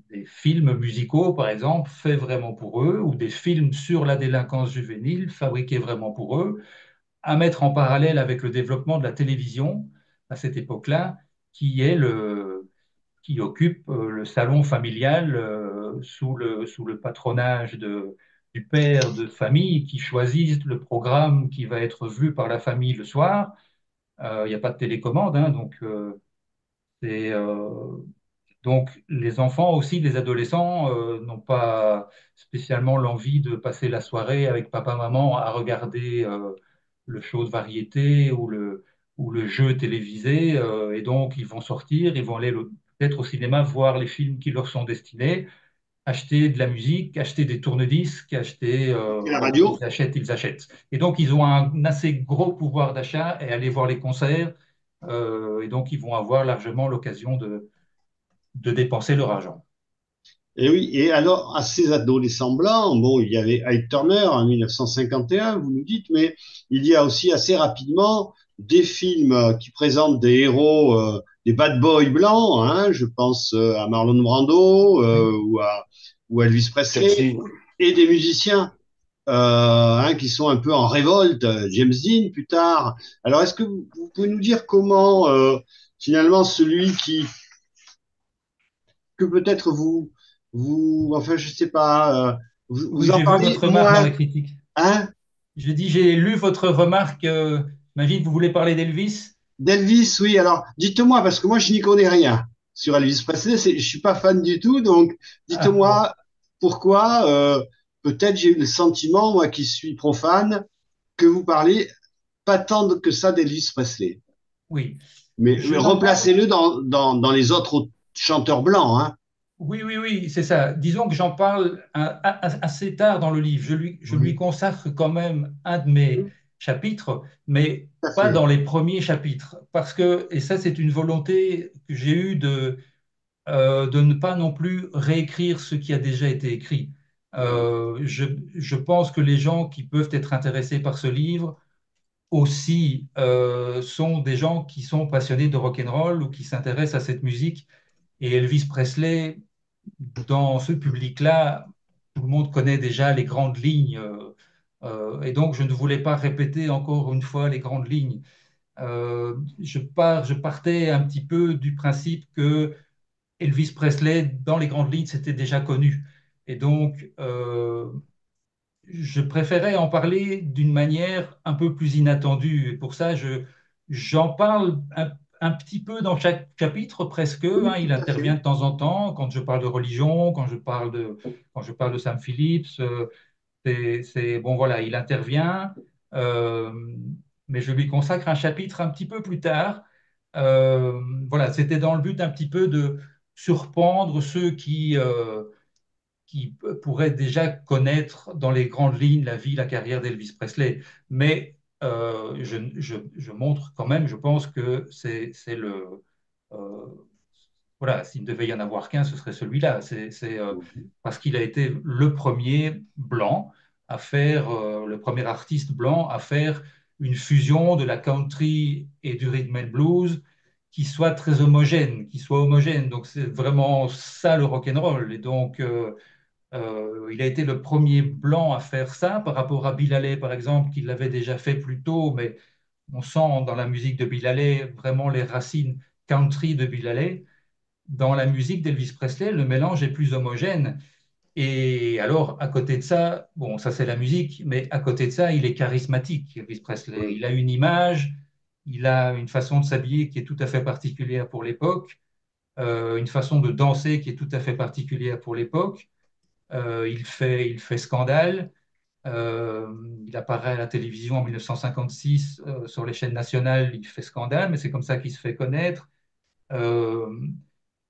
des films musicaux, par exemple, faits vraiment pour eux, ou des films sur la délinquance juvénile, fabriqués vraiment pour eux, à mettre en parallèle avec le développement de la télévision à cette époque-là, qui est qui occupe le salon familial sous le patronage du père de famille qui choisit le programme qui va être vu par la famille le soir. Il n'y a pas de télécommande, hein, c'est, euh, donc les enfants aussi, les adolescents n'ont pas spécialement l'envie de passer la soirée avec papa-maman à regarder le show de variété ou le jeu télévisé. Et donc ils vont sortir, ils vont aller peut-être au cinéma voir les films qui leur sont destinés, acheter de la musique, acheter des tourne-disques, Et la voilà, radio? ils achètent. Et donc ils ont un assez gros pouvoir d'achat et aller voir les concerts. Et donc ils vont avoir largement l'occasion de dépenser leur argent. Et oui, et alors, à ces adolescents blancs, bon, il y avait Ike Turner en 1951, vous nous dites, mais il y a aussi assez rapidement des films qui présentent des héros, des bad boys blancs, hein, je pense à Marlon Brando Oui, ou à Elvis Presley, Celle-ci, et des musiciens hein, qui sont un peu en révolte, James Dean plus tard. Alors, est-ce que vous pouvez nous dire comment finalement celui que peut-être enfin, je sais pas, vous oui, en j'ai vu parlez votre remarque dans moins, la critique. hein? J'ai dit, j'ai lu votre remarque. J'imagine que vous voulez parler d'Elvis. D'Elvis, oui. Alors, dites-moi, parce que moi, je n'y connais rien sur Elvis Presley. Je suis pas fan du tout, donc Ah, bon, dites-moi pourquoi. Peut-être j'ai eu le sentiment, moi qui suis profane, que vous parlez pas tant que ça d'Elvis Presley. oui. Mais Je n'en parle. remplacez-le dans les autres chanteurs blancs, hein. Oui, oui, oui, c'est ça. Disons que j'en parle assez tard dans le livre. Je lui Oui, consacre quand même un de mes chapitres, mais tout à pas dans fait. les premiers chapitres. Parce que, et ça, c'est une volonté que j'ai eue de ne pas non plus réécrire ce qui a déjà été écrit. Oui. Je pense que les gens qui peuvent être intéressés par ce livre aussi sont des gens qui sont passionnés de rock and roll ou qui s'intéressent à cette musique. Et Elvis Presley, dans ce public-là, tout le monde connaît déjà les grandes lignes. Et donc, je ne voulais pas répéter encore une fois les grandes lignes. Je partais un petit peu du principe que Elvis Presley, dans les grandes lignes, c'était déjà connu. Et donc, je préférais en parler d'une manière un peu plus inattendue. Et pour ça, j'en parle un petit peu dans chaque chapitre, presque, Oui, hein. Il tout à intervient fait. de temps en temps quand je parle de religion, quand je parle de Sam Phillips. Bon, voilà, il intervient, euh, mais je lui consacre un chapitre un petit peu plus tard. Voilà, c'était dans le but un petit peu de surprendre ceux qui pourraient déjà connaître dans les grandes lignes la vie, la carrière d'Elvis Presley. Mais je montre quand même, je pense que c'est euh, voilà, s'il devait y en avoir qu'un, ce serait celui-là. Mhm. Parce qu'il a été le premier blanc à faire, le premier artiste blanc à faire une fusion de la country et du rhythm and blues qui soit très homogène, qui soit homogène. Donc c'est vraiment ça le rock and roll. Et donc il a été le premier blanc à faire ça par rapport à Bill Haley, par exemple, qui l'avait déjà fait plus tôt, mais on sent dans la musique de Bill Haley vraiment les racines country de Bill Haley. Dans la musique d'Elvis Presley, le mélange est plus homogène. Et alors, à côté de ça, bon, ça c'est la musique, mais à côté de ça, il est charismatique, Elvis Presley. Oui. Il a une image, il a une façon de s'habiller qui est tout à fait particulière pour l'époque, une façon de danser qui est tout à fait particulière pour l'époque. Il fait scandale. Euh, il apparaît à la télévision en 1956 sur les chaînes nationales, il fait scandale, mais c'est comme ça qu'il se fait connaître. Euh,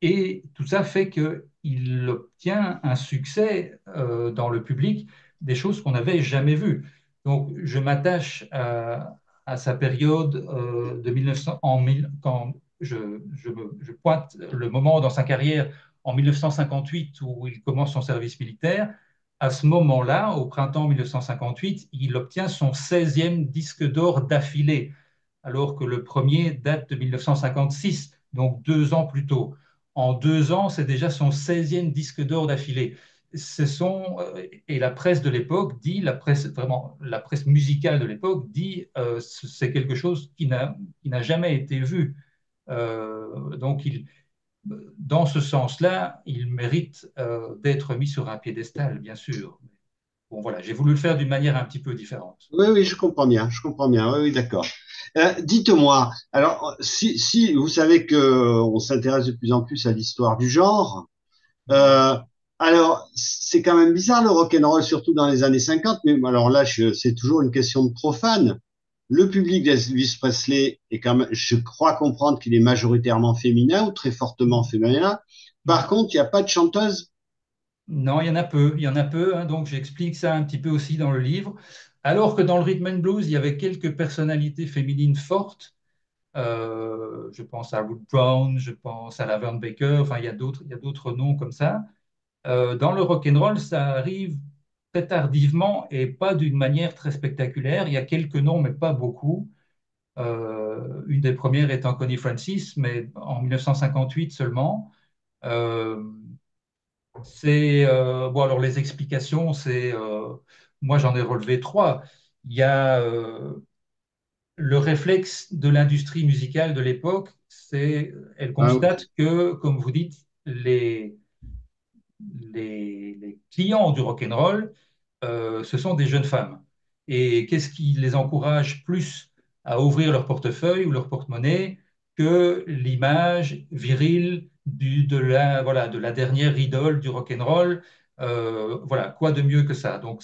et tout ça fait qu'il obtient un succès dans le public, des choses qu'on n'avait jamais vues. Donc, je m'attache à sa période de 1900, quand je pointe le moment dans sa carrière en 1958 où il commence son service militaire. À ce moment-là, au printemps 1958, il obtient son 16e disque d'or d'affilée, alors que le premier date de 1956, donc 2 ans plus tôt. En 2 ans, c'est déjà son 16e disque d'or d'affilée. Et la presse de l'époque dit, la presse, vraiment, la presse musicale de l'époque dit, c'est quelque chose qui n'a jamais été vu. Donc, dans ce sens-là, il mérite d'être mis sur un piédestal, bien sûr. Bon, voilà, j'ai voulu le faire d'une manière un petit peu différente. Oui, oui, je comprends bien, je comprends bien. Oui, oui, d'accord. Dites-moi, alors, si vous savez que on s'intéresse de plus en plus à l'histoire du genre, euh, alors c'est quand même bizarre le rock'n'roll, surtout dans les années 50. Mais alors là, c'est toujours une question de profane. Le public d'Elvis Presley est quand même, je crois comprendre qu'il est majoritairement féminin ou très fortement féminin. Par contre, il n'y a pas de chanteuse. Non, il y en a peu, hein, donc j'explique ça un petit peu aussi dans le livre. Alors que dans le rhythm and blues, il y avait quelques personnalités féminines fortes. Je pense à Ruth Brown, je pense à Laverne Baker, enfin il y a d'autres noms comme ça. Dans le rock and roll, ça arrive très tardivement et pas d'une manière très spectaculaire. Il y a quelques noms, mais pas beaucoup. Une des premières étant Connie Francis, mais en 1958 seulement. Euh, bon, alors les explications, moi j'en ai relevé trois. Il y a le réflexe de l'industrie musicale de l'époque, elle Ah oui. constate que, comme vous dites, les clients du rock and roll, ce sont des jeunes femmes. Et qu'est-ce qui les encourage plus à ouvrir leur portefeuille ou leur porte-monnaie que l'image virile voilà, de la dernière idole du rock and roll. Voilà, quoi de mieux que ça? Donc,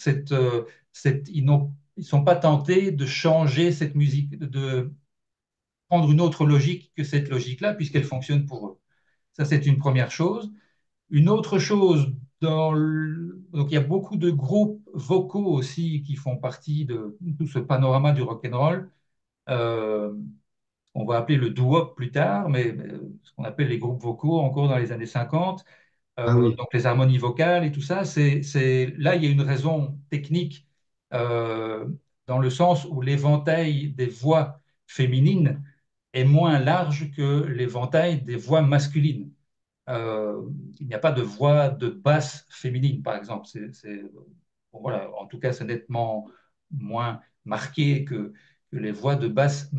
ils ne sont pas tentés de changer cette musique, prendre une autre logique que cette logique-là, puisqu'elle fonctionne pour eux. Ça, c'est une première chose. Une autre chose, donc il y a beaucoup de groupes vocaux aussi qui font partie de tout ce panorama du rock'n'roll. Euh, on va appeler le doo-wop plus tard, mais ce qu'on appelle les groupes vocaux encore dans les années 50, Ah oui. donc les harmonies vocales et tout ça, là, il y a une raison technique euh, dans le sens où l'éventail des voix féminines est moins large que l'éventail des voix masculines. Euh, il n'y a pas de voix de basse féminine, par exemple. Bon, voilà, en tout cas, c'est nettement moins marqué que les voix de basse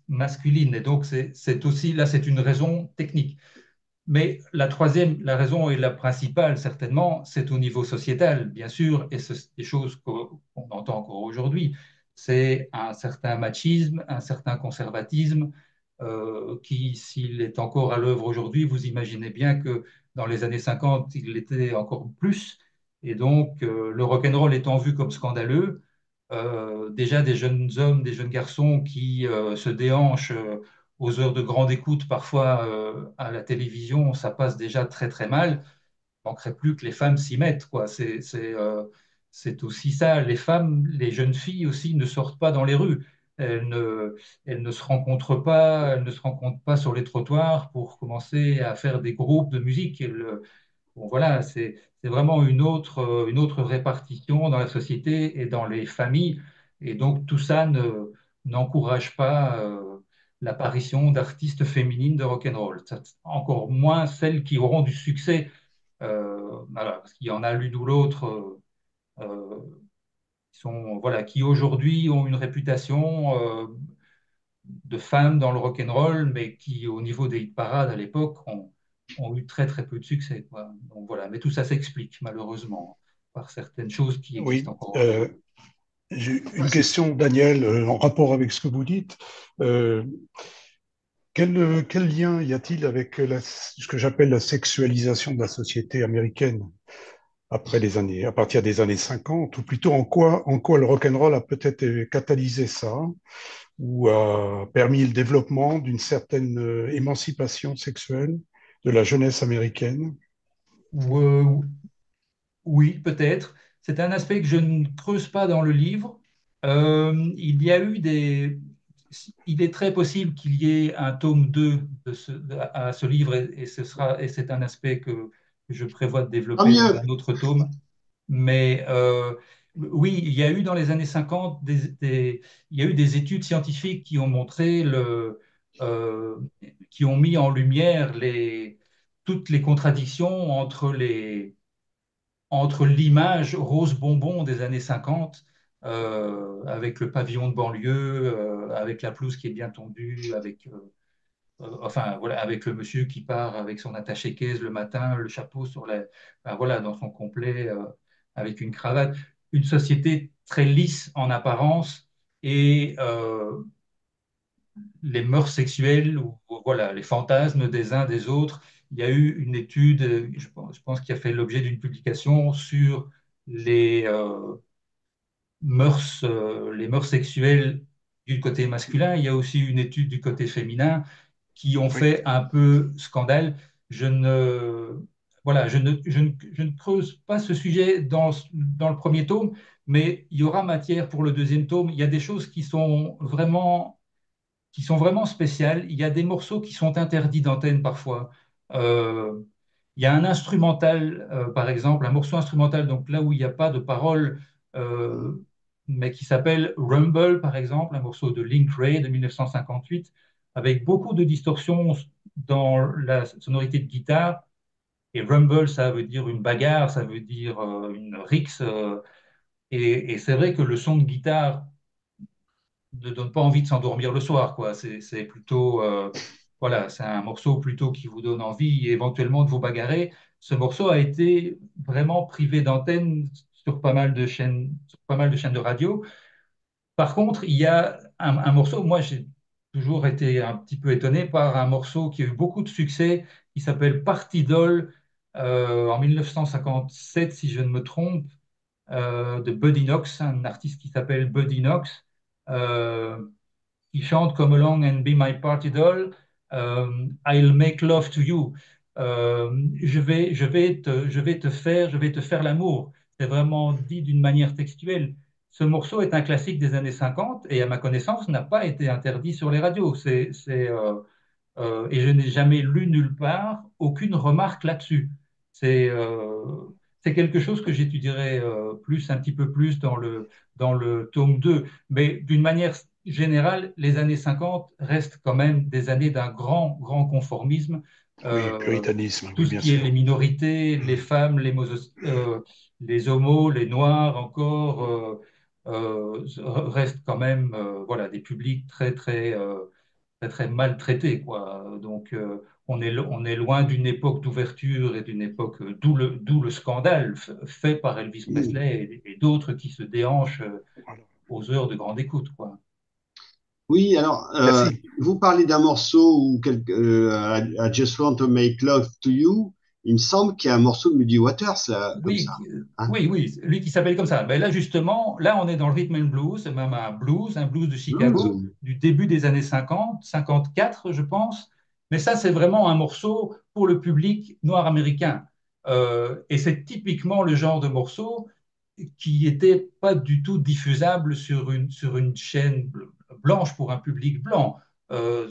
masculines. Et donc, c'est aussi, là, c'est une raison technique. Mais la troisième, la raison et la principale, certainement, c'est au niveau sociétal, bien sûr, et c'est des choses qu'on entend encore aujourd'hui. C'est un certain machisme, un certain conservatisme qui, s'il est encore à l'œuvre aujourd'hui, vous imaginez bien que dans les années 50, il l'était encore plus. Et donc, le rock'n'roll étant vu comme scandaleux, déjà des jeunes hommes, des jeunes garçons qui se déhanchent aux heures de grande écoute, parfois à la télévision, ça passe déjà très très mal. Il ne manquerait plus que les femmes s'y mettent, quoi. C'est aussi ça. Les femmes, les jeunes filles aussi ne sortent pas dans les rues. Elles ne se rencontrent pas, elles ne se rencontrent pas sur les trottoirs pour commencer à faire des groupes de musique. Bon, voilà, c'est vraiment une autre répartition dans la société et dans les familles. Et donc, tout ça n'encourage pas l'apparition d'artistes féminines de rock'n'roll. Encore moins celles qui auront du succès, voilà, parce qu'il y en a l'une ou l'autre voilà, qui aujourd'hui ont une réputation de femmes dans le rock'n'roll, mais qui, au niveau des hit parades à l'époque, ont eu très très peu de succès, quoi. Donc voilà, mais tout ça s'explique malheureusement par certaines choses qui existent Oui, encore aujourd'hui. j'ai Ouais, une question, Daniel, en rapport avec ce que vous dites. Euh, quel lien y a-t-il avec ce que j'appelle la sexualisation de la société américaine à partir des années 50, ou plutôt en quoi le rock'n'roll a peut-être catalysé ça, ou a permis le développement d'une certaine émancipation sexuelle de la jeunesse américaine? Ou- oui, peut-être. C'est un aspect que je ne creuse pas dans le livre. Il y a eu des... Il est très possible qu'il y ait un tome 2 à ce livre et c'est un aspect que je prévois de Tant développer dans mieux. un autre tome. Mais oui, il y a eu dans les années 50 il y a eu des études scientifiques qui ont montré euh, qui ont mis en lumière toutes les contradictions entre l'image rose bonbon des années 50, avec le pavillon de banlieue, avec la pelouse qui est bien tondue, enfin, voilà, avec le monsieur qui part avec son attaché-caisse le matin, le chapeau enfin, voilà, dans son complet, avec une cravate. Une société très lisse en apparence et les mœurs sexuelles ou voilà, les fantasmes des uns des autres. Il y a eu une étude, je pense qui a fait l'objet d'une publication sur les, euh, les mœurs sexuelles du côté masculin. Il y a aussi une étude du côté féminin qui ont Oui, fait un peu scandale. Je ne, voilà, je ne creuse pas ce sujet dans le premier tome, mais il y aura matière pour le deuxième tome. Il y a des choses qui sont vraiment spéciales. Il y a des morceaux qui sont interdits d'antenne parfois. Euh, il y a un instrumental, par exemple, un morceau instrumental, donc là où il n'y a pas de parole, Mhm. mais qui s'appelle Rumble, par exemple, un morceau de Link Wray de 1958, avec beaucoup de distorsions dans la sonorité de guitare. Et Rumble, ça veut dire une bagarre, ça veut dire une rixe. Et c'est vrai que le son de guitare ne donne pas envie de s'endormir le soir, quoi. C'est plutôt, voilà, c'est un morceau plutôt qui vous donne envie éventuellement de vous bagarrer. Ce morceau a été vraiment privé d'antenne sur pas mal de chaînes de radio. Par contre, il y a un morceau, moi j'ai toujours été un petit peu étonné par un morceau qui a eu beaucoup de succès, qui s'appelle Party Doll, en 1957, si je ne me trompe, de Buddy Knox, un artiste qui s'appelle Buddy Knox. Euh, qui chante Come Along and Be My Party Doll, I'll Make Love to You. Je vais te faire l'amour. C'est vraiment dit d'une manière textuelle. Ce morceau est un classique des années 50 et à ma connaissance n'a pas été interdit sur les radios. Et je n'ai jamais lu nulle part aucune remarque là-dessus. C'est c'est quelque chose que j'étudierai un petit peu plus dans le tome 2. Mais d'une manière générale, les années 50 restent quand même des années d'un grand conformisme. Oui, Euh, puritanisme, tout oui, ce bien qui est sûr. les minorités, les femmes, les homos, les noirs encore, restent quand même voilà, des publics très maltraités, quoi. Donc, on est loin d'une époque d'ouverture et d'une époque, d'où le scandale fait par Elvis Mm. Presley et d'autres qui se déhanchent Voilà. aux heures de grande écoute, quoi. Oui, alors, Merci. vous parlez d'un morceau ou I Just Want to Make Love to You. Il me semble qu'il y a un morceau de Muddy Waters, là, comme Oui, ça. Hein. oui, lui qui s'appelle comme ça. Mais là, justement, là, on est dans le rhythm and blues, même un blues de Blues. Chicago, du début des années 50, 54, je pense. Mais ça, c'est vraiment un morceau pour le public noir américain. Et c'est typiquement le genre de morceau qui n'était pas du tout diffusable sur une chaîne blanche pour un public blanc. Euh,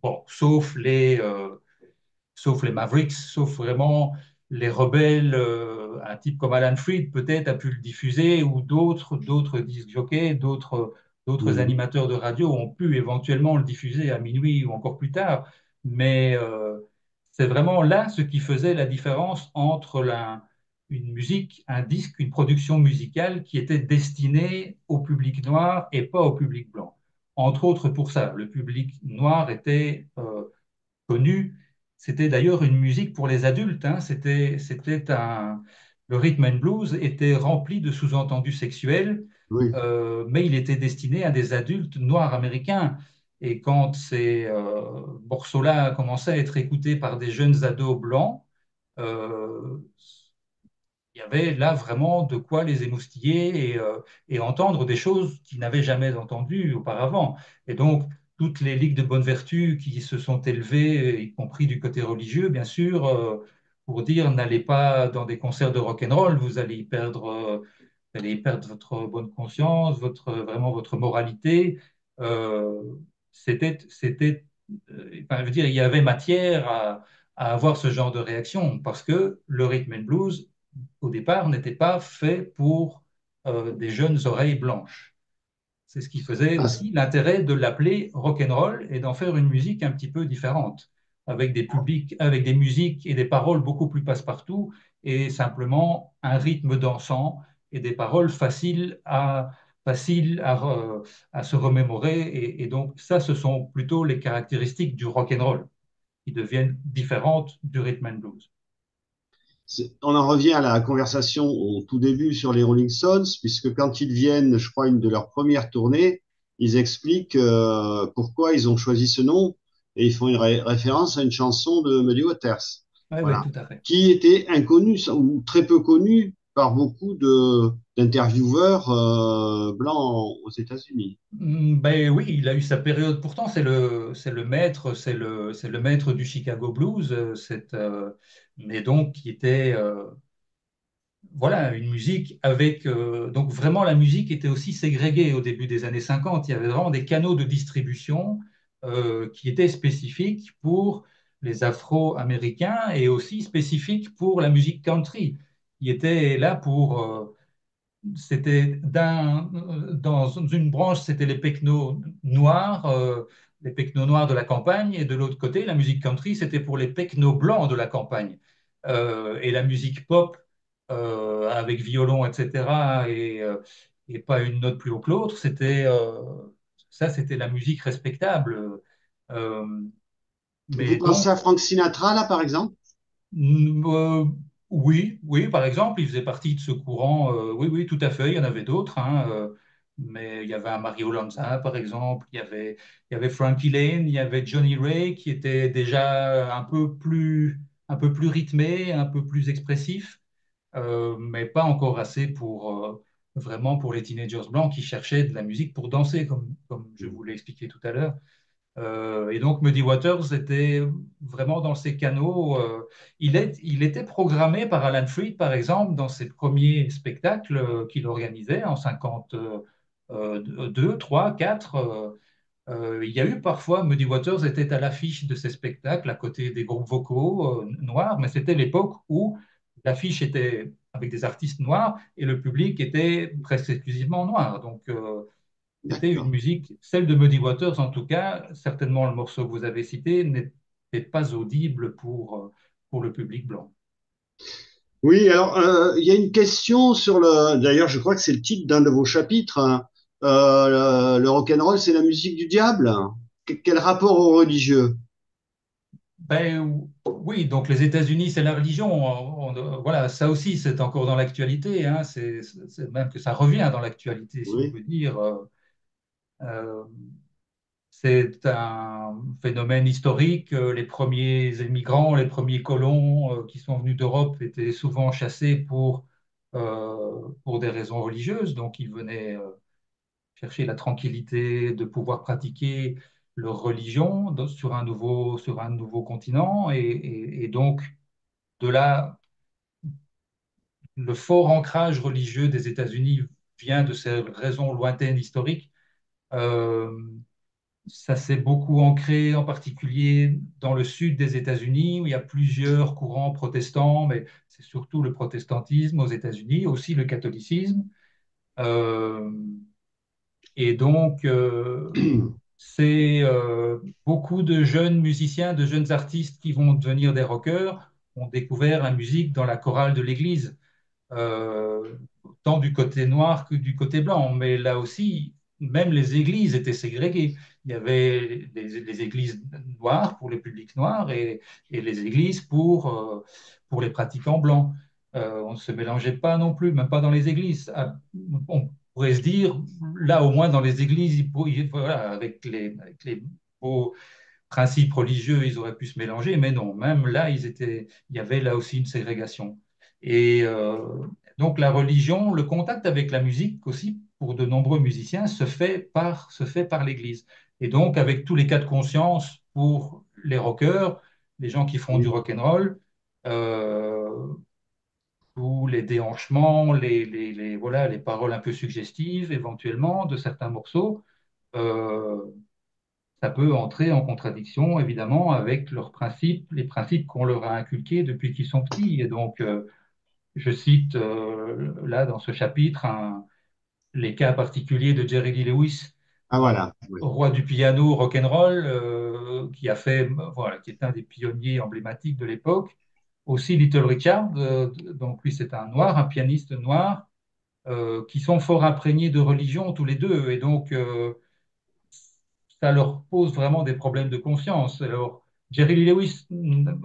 bon, sauf les Mavericks, sauf vraiment les rebelles, un type comme Alan Freed peut-être a pu le diffuser, ou d'autres disques jockeys, d'autres Mhm. animateurs de radio ont pu éventuellement le diffuser à minuit ou encore plus tard. Mais c'est vraiment là ce qui faisait la différence entre une musique, un disque, une production musicale qui était destinée au public noir et pas au public blanc. Entre autres pour ça, le public noir était connu. C'était d'ailleurs une musique pour les adultes, hein. Le rhythm and blues était rempli de sous-entendus sexuels, Oui. mais il était destiné à des adultes noirs américains. Et quand ces morceaux-là commençaient à être écoutés par des jeunes ados blancs, euh, il y avait là vraiment de quoi les émoustiller et entendre des choses qu'ils n'avaient jamais entendues auparavant. Et donc, toutes les ligues de bonne vertu qui se sont élevées, y compris du côté religieux, bien sûr, pour dire n'allez pas dans des concerts de rock and roll, vous allez y perdre votre bonne conscience, vraiment votre moralité. Euh, enfin, je veux dire, il y avait matière à avoir ce genre de réaction parce que le rhythm and blues au départ, n'était pas fait pour des jeunes oreilles blanches. C'est ce qui faisait Ah, aussi l'intérêt de l'appeler rock and roll et d'en faire une musique un petit peu différente, avec des publics, avec des musiques et des paroles beaucoup plus passe-partout et simplement un rythme dansant et des paroles à se remémorer. Et donc ça, ce sont plutôt les caractéristiques du rock and roll qui deviennent différentes du rhythm and blues. on en revient à la conversation au tout début sur les Rolling Stones, puisque quand ils viennent, je crois, une de leurs premières tournées, ils expliquent pourquoi ils ont choisi ce nom et ils font une référence à une chanson de Muddy Waters, Oui, oui, voilà, tout à fait. qui était inconnue ou très peu connue par beaucoup d'intervieweurs blancs aux États-Unis. Ben oui, il a eu sa période. Pourtant, c'est le maître, c'est le maître du Chicago Blues. Mais donc qui était, voilà, une musique avec. Donc vraiment, la musique était aussi ségrégée au début des années 50. Il y avait vraiment des canaux de distribution qui étaient spécifiques pour les Afro-Américains et aussi spécifiques pour la musique country, qui était là pour c'était dans une branche, c'était les pecnos noirs de la campagne, et de l'autre côté, la musique country, c'était pour les pecnos blancs de la campagne. Et la musique pop, avec violon, etc., et pas une note plus haut que l'autre, c'était la musique respectable. Euh, Vous mais pensez donc, à Frank Sinatra, là, par exemple? euh, oui, oui, par exemple, il faisait partie de ce courant. Oui, oui, tout à fait. Il y en avait d'autres, hein, mais il y avait un Mario Lanza, par exemple. Il y avait Frankie Lane, il y avait Johnny Ray, qui était déjà un peu plus rythmé, un peu plus expressif, mais pas encore assez vraiment pour les teenagers blancs qui cherchaient de la musique pour danser, comme je vous l'ai expliqué tout à l'heure. Et donc Muddy Waters était vraiment dans ces canaux. Il était programmé par Alan Freed, par exemple, dans ses premiers spectacles qu'il organisait en 52, 3, 4. Il y a eu parfois, Muddy Waters était à l'affiche de ces spectacles à côté des groupes vocaux noirs, mais c'était l'époque où l'affiche était avec des artistes noirs et le public était presque exclusivement noir. Donc, c'était une D'accord. musique, celle de Muddy Waters en tout cas, certainement le morceau que vous avez cité n'était pas audible pour le public blanc. Oui, alors il y a une question sur le. D'ailleurs, je crois que c'est le titre d'un de vos chapitres, hein. Le rock'n'roll, c'est la musique du diable. Quel rapport au religieux? Ben, oui, donc les États-Unis, c'est la religion. Voilà, ça aussi, c'est encore dans l'actualité, hein. C'est même que ça revient dans l'actualité, si on Oui, peut dire. Euh, c'est un phénomène historique. Les premiers immigrants, les premiers colons qui sont venus d'Europe étaient souvent chassés pour des raisons religieuses. Donc, ils venaient chercher la tranquillité de pouvoir pratiquer leur religion sur un nouveau continent. Et donc, de là, le fort ancrage religieux des États-Unis vient de ces raisons lointaines historiques. Euh, Ça s'est beaucoup ancré, en particulier dans le sud des États-Unis, où il y a plusieurs courants protestants, mais c'est surtout le protestantisme aux États-Unis, aussi le catholicisme. Euh, et donc, c'est beaucoup de jeunes musiciens, de jeunes artistes qui vont devenir des rockers, ont découvert la musique dans la chorale de l'église, tant du côté noir que du côté blanc. Mais là aussi, même les églises étaient ségrégées. Il y avait les églises noires pour le public noir et les églises pour les pratiquants blancs. On ne se mélangeait pas non plus, même pas dans les églises. Ah, on pourrait se dire, là au moins dans les églises, voilà, avec les beaux principes religieux, ils auraient pu se mélanger, mais non, même là, il y avait là aussi une ségrégation. Et donc la religion, le contact avec la musique aussi, pour de nombreux musiciens, se fait par l'Église. Et donc avec tous les cas de conscience pour les rockers, les gens qui font du oui. rock and roll, euh, tous les déhanchements, voilà, les paroles un peu suggestives éventuellement de certains morceaux. euh, Ça peut entrer en contradiction, évidemment, avec leurs principes, les principes qu'on leur a inculqués depuis qu'ils sont petits. Et donc, je cite là dans ce chapitre les cas particuliers de Jerry Lee Lewis, Ah voilà. Oui. roi du piano rock'n'roll, qui a fait, voilà, qui est un des pionniers emblématiques de l'époque. Aussi Little Richard, donc lui c'est un noir, un pianiste noir, qui sont fort imprégnés de religion tous les deux. Et donc, ça leur pose vraiment des problèmes de conscience. Alors, Jerry Lee Lewis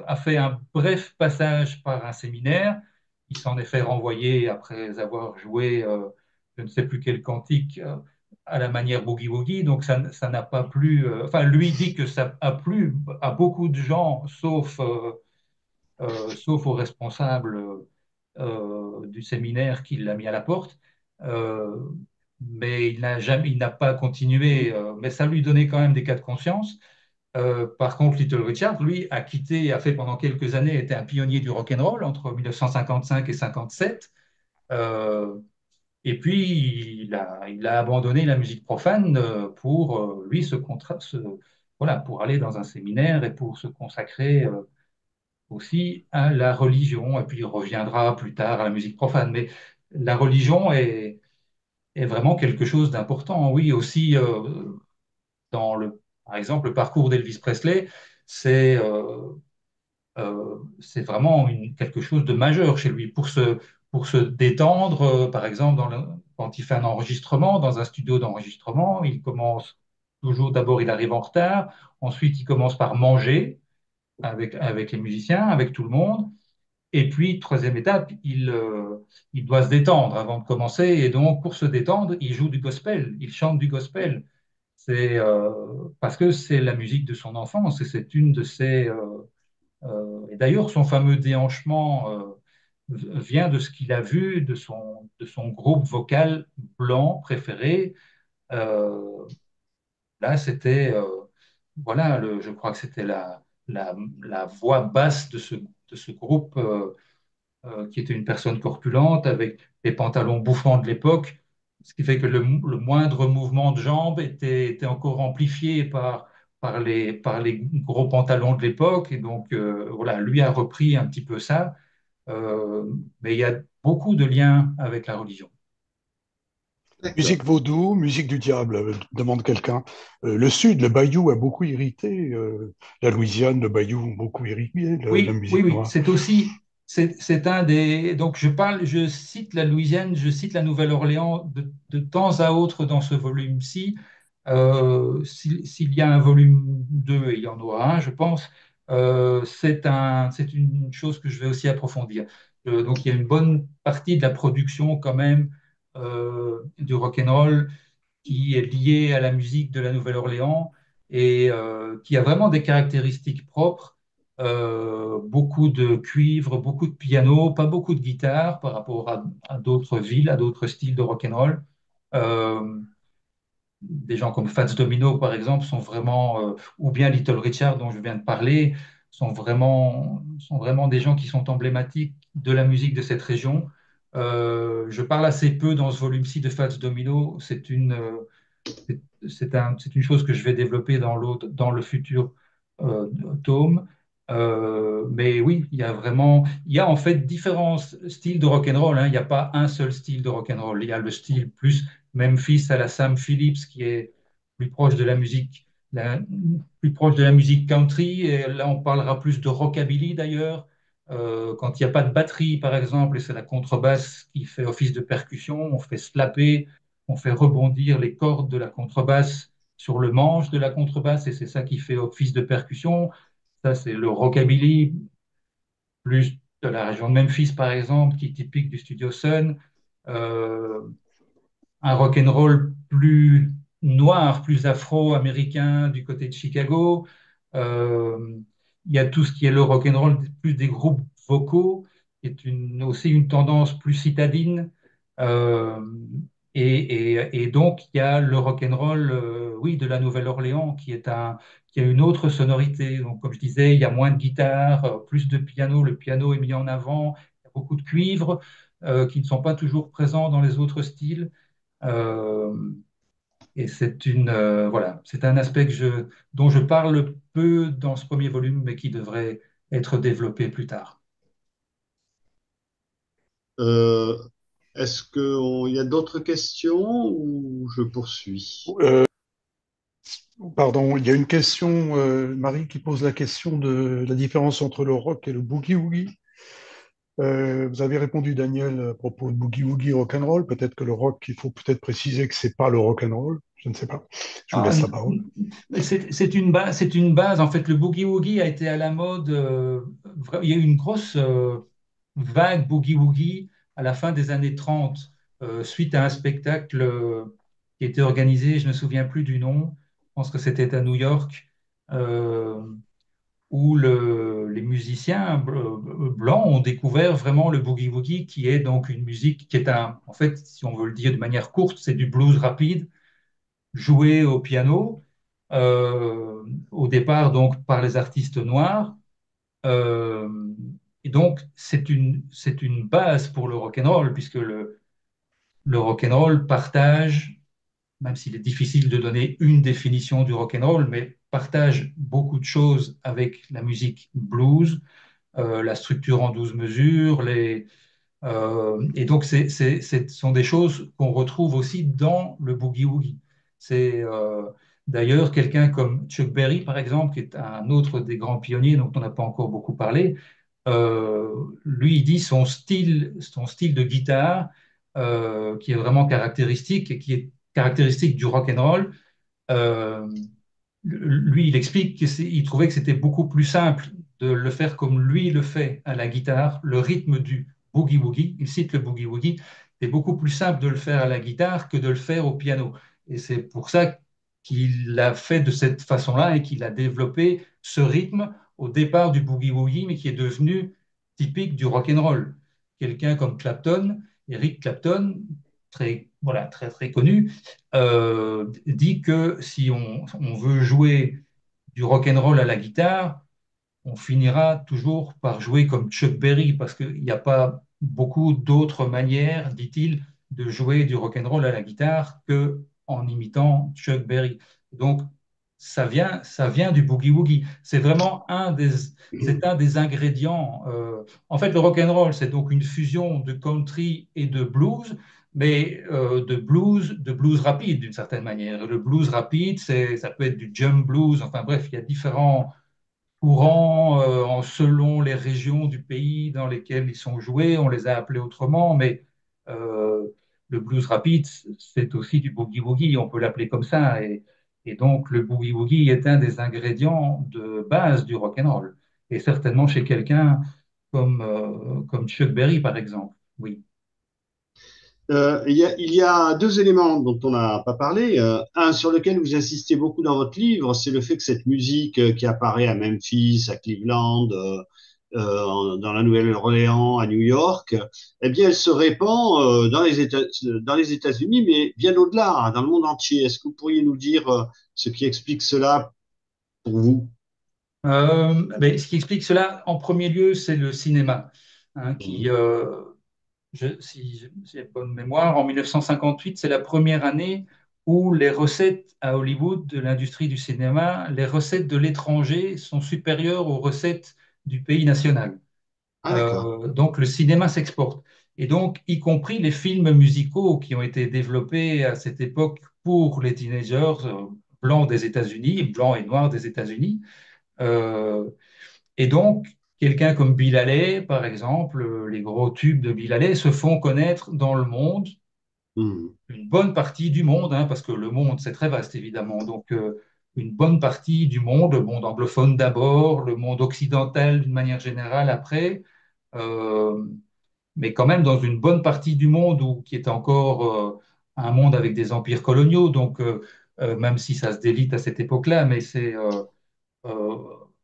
a fait un bref passage par un séminaire. Il s'en est fait renvoyer après avoir joué je ne sais plus quel cantique à la manière Boogie Woogie. Donc, ça n'a pas plu. Enfin, lui dit que ça a plu à beaucoup de gens, sauf aux responsables du séminaire qui l'a mis à la porte. Euh, mais il n'a pas continué. Mais ça lui donnait quand même des cas de conscience. Par contre, Little Richard, lui, a quitté, a fait pendant quelques années, était un pionnier du rock and roll entre 1955 et 57. Euh, et puis, il a abandonné la musique profane pour lui voilà, pour aller dans un séminaire et pour se consacrer aussi à la religion. Et puis, il reviendra plus tard à la musique profane. Mais la religion est vraiment quelque chose d'important. Oui, aussi par exemple, le parcours d'Elvis Presley, c'est c'est vraiment quelque chose de majeur chez lui. Pour se détendre, par exemple, quand il fait un enregistrement, dans un studio d'enregistrement, il commence toujours, d'abord, il arrive en retard, ensuite, il commence par manger avec les musiciens, avec tout le monde. Et puis, troisième étape, il doit se détendre avant de commencer. Et donc, pour se détendre, il joue du gospel, il chante du gospel. C'est parce que c'est la musique de son enfance et c'est une de ses. Et d'ailleurs, son fameux déhanchement vient de ce qu'il a vu de son groupe vocal blanc préféré. Euh, Là, c'était, voilà, je crois que c'était la voix basse de ce groupe qui était une personne corpulente avec les pantalons bouffants de l'époque, ce qui fait que le moindre mouvement de jambe était encore amplifié par les gros pantalons de l'époque. Et donc, voilà, lui a repris un petit peu ça. Mais il y a beaucoup de liens avec la religion. D'accord. Musique vaudou, musique du diable, demande quelqu'un. Le Sud, le Bayou a beaucoup irrité. La Louisiane, le Bayou ont beaucoup irrité la Oui, oui, musique oui, noire. c'est aussi, c'est un des, donc je cite la Louisiane, je cite la Nouvelle-Orléans de temps à autre dans ce volume-ci. S'il y a un volume 2 et il y en aura un, je pense, c'est une chose que je vais aussi approfondir. Donc il y a une bonne partie de la production quand même du rock'n'roll qui est lié à la musique de la Nouvelle-Orléans et qui a vraiment des caractéristiques propres. Beaucoup de cuivre, beaucoup de piano, pas beaucoup de guitare par rapport à d'autres villes, à d'autres styles de rock'n'roll. Euh, des gens comme Fats Domino, par exemple, sont vraiment, ou bien Little Richard, dont je viens de parler, sont vraiment des gens qui sont emblématiques de la musique de cette région. Je parle assez peu dans ce volume-ci de Fats Domino. C'est une chose que je vais développer dans le futur tome. Mais oui, il y a en fait différents styles de rock'n'roll, hein. Il n'y a pas un seul style de rock'n'roll. Il y a le style plus Memphis à la Sam Phillips qui est plus proche de la musique, plus proche de la musique country. Et là, on parlera plus de rockabilly d'ailleurs. Quand il n'y a pas de batterie, par exemple, et c'est la contrebasse qui fait office de percussion, on fait slapper, on fait rebondir les cordes de la contrebasse sur le manche de la contrebasse et c'est ça qui fait office de percussion. Ça, c'est le rockabilly, plus de la région de Memphis, par exemple, qui est typique du studio Sun. Euh, un rock and roll plus noir, plus afro-américain du côté de Chicago. Euh, il y a tout ce qui est le rock and roll, plus des groupes vocaux, qui est aussi une tendance plus citadine. Euh, et donc, il y a le rock and roll, oui, de la Nouvelle-Orléans, qui a une autre sonorité. Donc, comme je disais, il y a moins de guitare, plus de piano. Le piano est mis en avant. Il y a beaucoup de cuivres qui ne sont pas toujours présents dans les autres styles. Euh, et voilà, c'est un aspect dont je parle peu dans ce premier volume, mais qui devrait être développé plus tard. Euh, Est-ce qu'il y a d'autres questions ou je poursuis? Euh, Pardon, il y a une question, Marie, qui pose la question de la différence entre le rock et le boogie-woogie. Vous avez répondu, Daniel, à propos de boogie-woogie rock'n'roll. Peut-être que le rock, il faut peut-être préciser que c'est pas le rock'n'roll. Je ne sais pas. Je vous Ah, laisse la parole. mais c'est une base. En fait, le boogie-woogie a été à la mode. Il y a eu une grosse vague boogie-woogie à la fin des années 30, suite à un spectacle qui était organisé, je ne me souviens plus du nom, je pense que c'était à New York, euh, où les musiciens blancs ont découvert vraiment le boogie-woogie, qui est donc une musique qui est en fait, si on veut le dire de manière courte, c'est du blues rapide joué au piano, au départ donc par les artistes noirs. Euh, et donc c'est une base pour le rock'n'roll, puisque le rock'n'roll partage, même s'il est difficile de donner une définition du rock'n'roll, mais partage beaucoup de choses avec la musique blues, la structure en 12 mesures, et donc, ce sont des choses qu'on retrouve aussi dans le boogie-woogie. C'est d'ailleurs quelqu'un comme Chuck Berry, par exemple, qui est un autre des grands pionniers dont on n'a pas encore beaucoup parlé. Lui, il dit son style de guitare, qui est vraiment caractéristique et qui est caractéristique du rock and roll. euh, Lui, il explique qu'il trouvait que c'était beaucoup plus simple de le faire comme lui le fait à la guitare, le rythme du boogie-woogie. Il cite le boogie-woogie. C'est beaucoup plus simple de le faire à la guitare que de le faire au piano. Et c'est pour ça qu'il l'a fait de cette façon-là et qu'il a développé ce rythme au départ du boogie-woogie, mais qui est devenu typique du rock and roll. quelqu'un comme Clapton, Eric Clapton, voilà, très connu, dit que si on veut jouer du rock and roll à la guitare, on finira toujours par jouer comme Chuck Berry parce qu'il n'y a pas beaucoup d'autres manières, dit-il, de jouer du rock and roll à la guitare que en imitant Chuck Berry. Donc, ça vient du boogie-woogie. C'est un des ingrédients. En fait, le rock and roll, c'est donc une fusion de country et de blues, mais de blues rapide d'une certaine manière. Le blues rapide, ça peut être du jump blues. Enfin bref, il y a différents courants selon les régions du pays dans lesquelles ils sont joués. On les a appelés autrement, mais euh, le blues rapide, c'est aussi du boogie-woogie, on peut l'appeler comme ça. Et donc, le boogie-woogie est un des ingrédients de base du rock and roll. Et certainement chez quelqu'un comme Chuck Berry, par exemple. Oui. Il y a deux éléments dont on n'a pas parlé. Un sur lequel vous insistez beaucoup dans votre livre, c'est le fait que cette musique qui apparaît à Memphis, à Cleveland, dans la Nouvelle-Orléans, à New York, eh bien, elle se répand dans les États-Unis, mais bien au-delà, hein, dans le monde entier. Est-ce que vous pourriez nous dire ce qui explique cela pour vous? Ben, ce qui explique cela, en premier lieu, c'est le cinéma, hein, Mhm. si j'ai bonne mémoire, en 1958, c'est la première année où les recettes à Hollywood de l'industrie du cinéma, les recettes de l'étranger sont supérieures aux recettes du pays national. Ah, d'accord. Donc le cinéma s'exporte. Et donc, y compris les films musicaux qui ont été développés à cette époque pour les teenagers blancs des États-Unis, blancs et noirs des États-Unis. Euh, et donc, quelqu'un comme Bill Haley, par exemple, les gros tubes de Bill Haley se font connaître dans le monde, Mhm. une bonne partie du monde, hein, parce que le monde, c'est très vaste, évidemment. Donc, une bonne partie du monde, le monde anglophone d'abord, le monde occidental d'une manière générale après, euh, mais quand même dans une bonne partie du monde qui est encore un monde avec des empires coloniaux. Donc, même si ça se délite à cette époque-là, mais euh,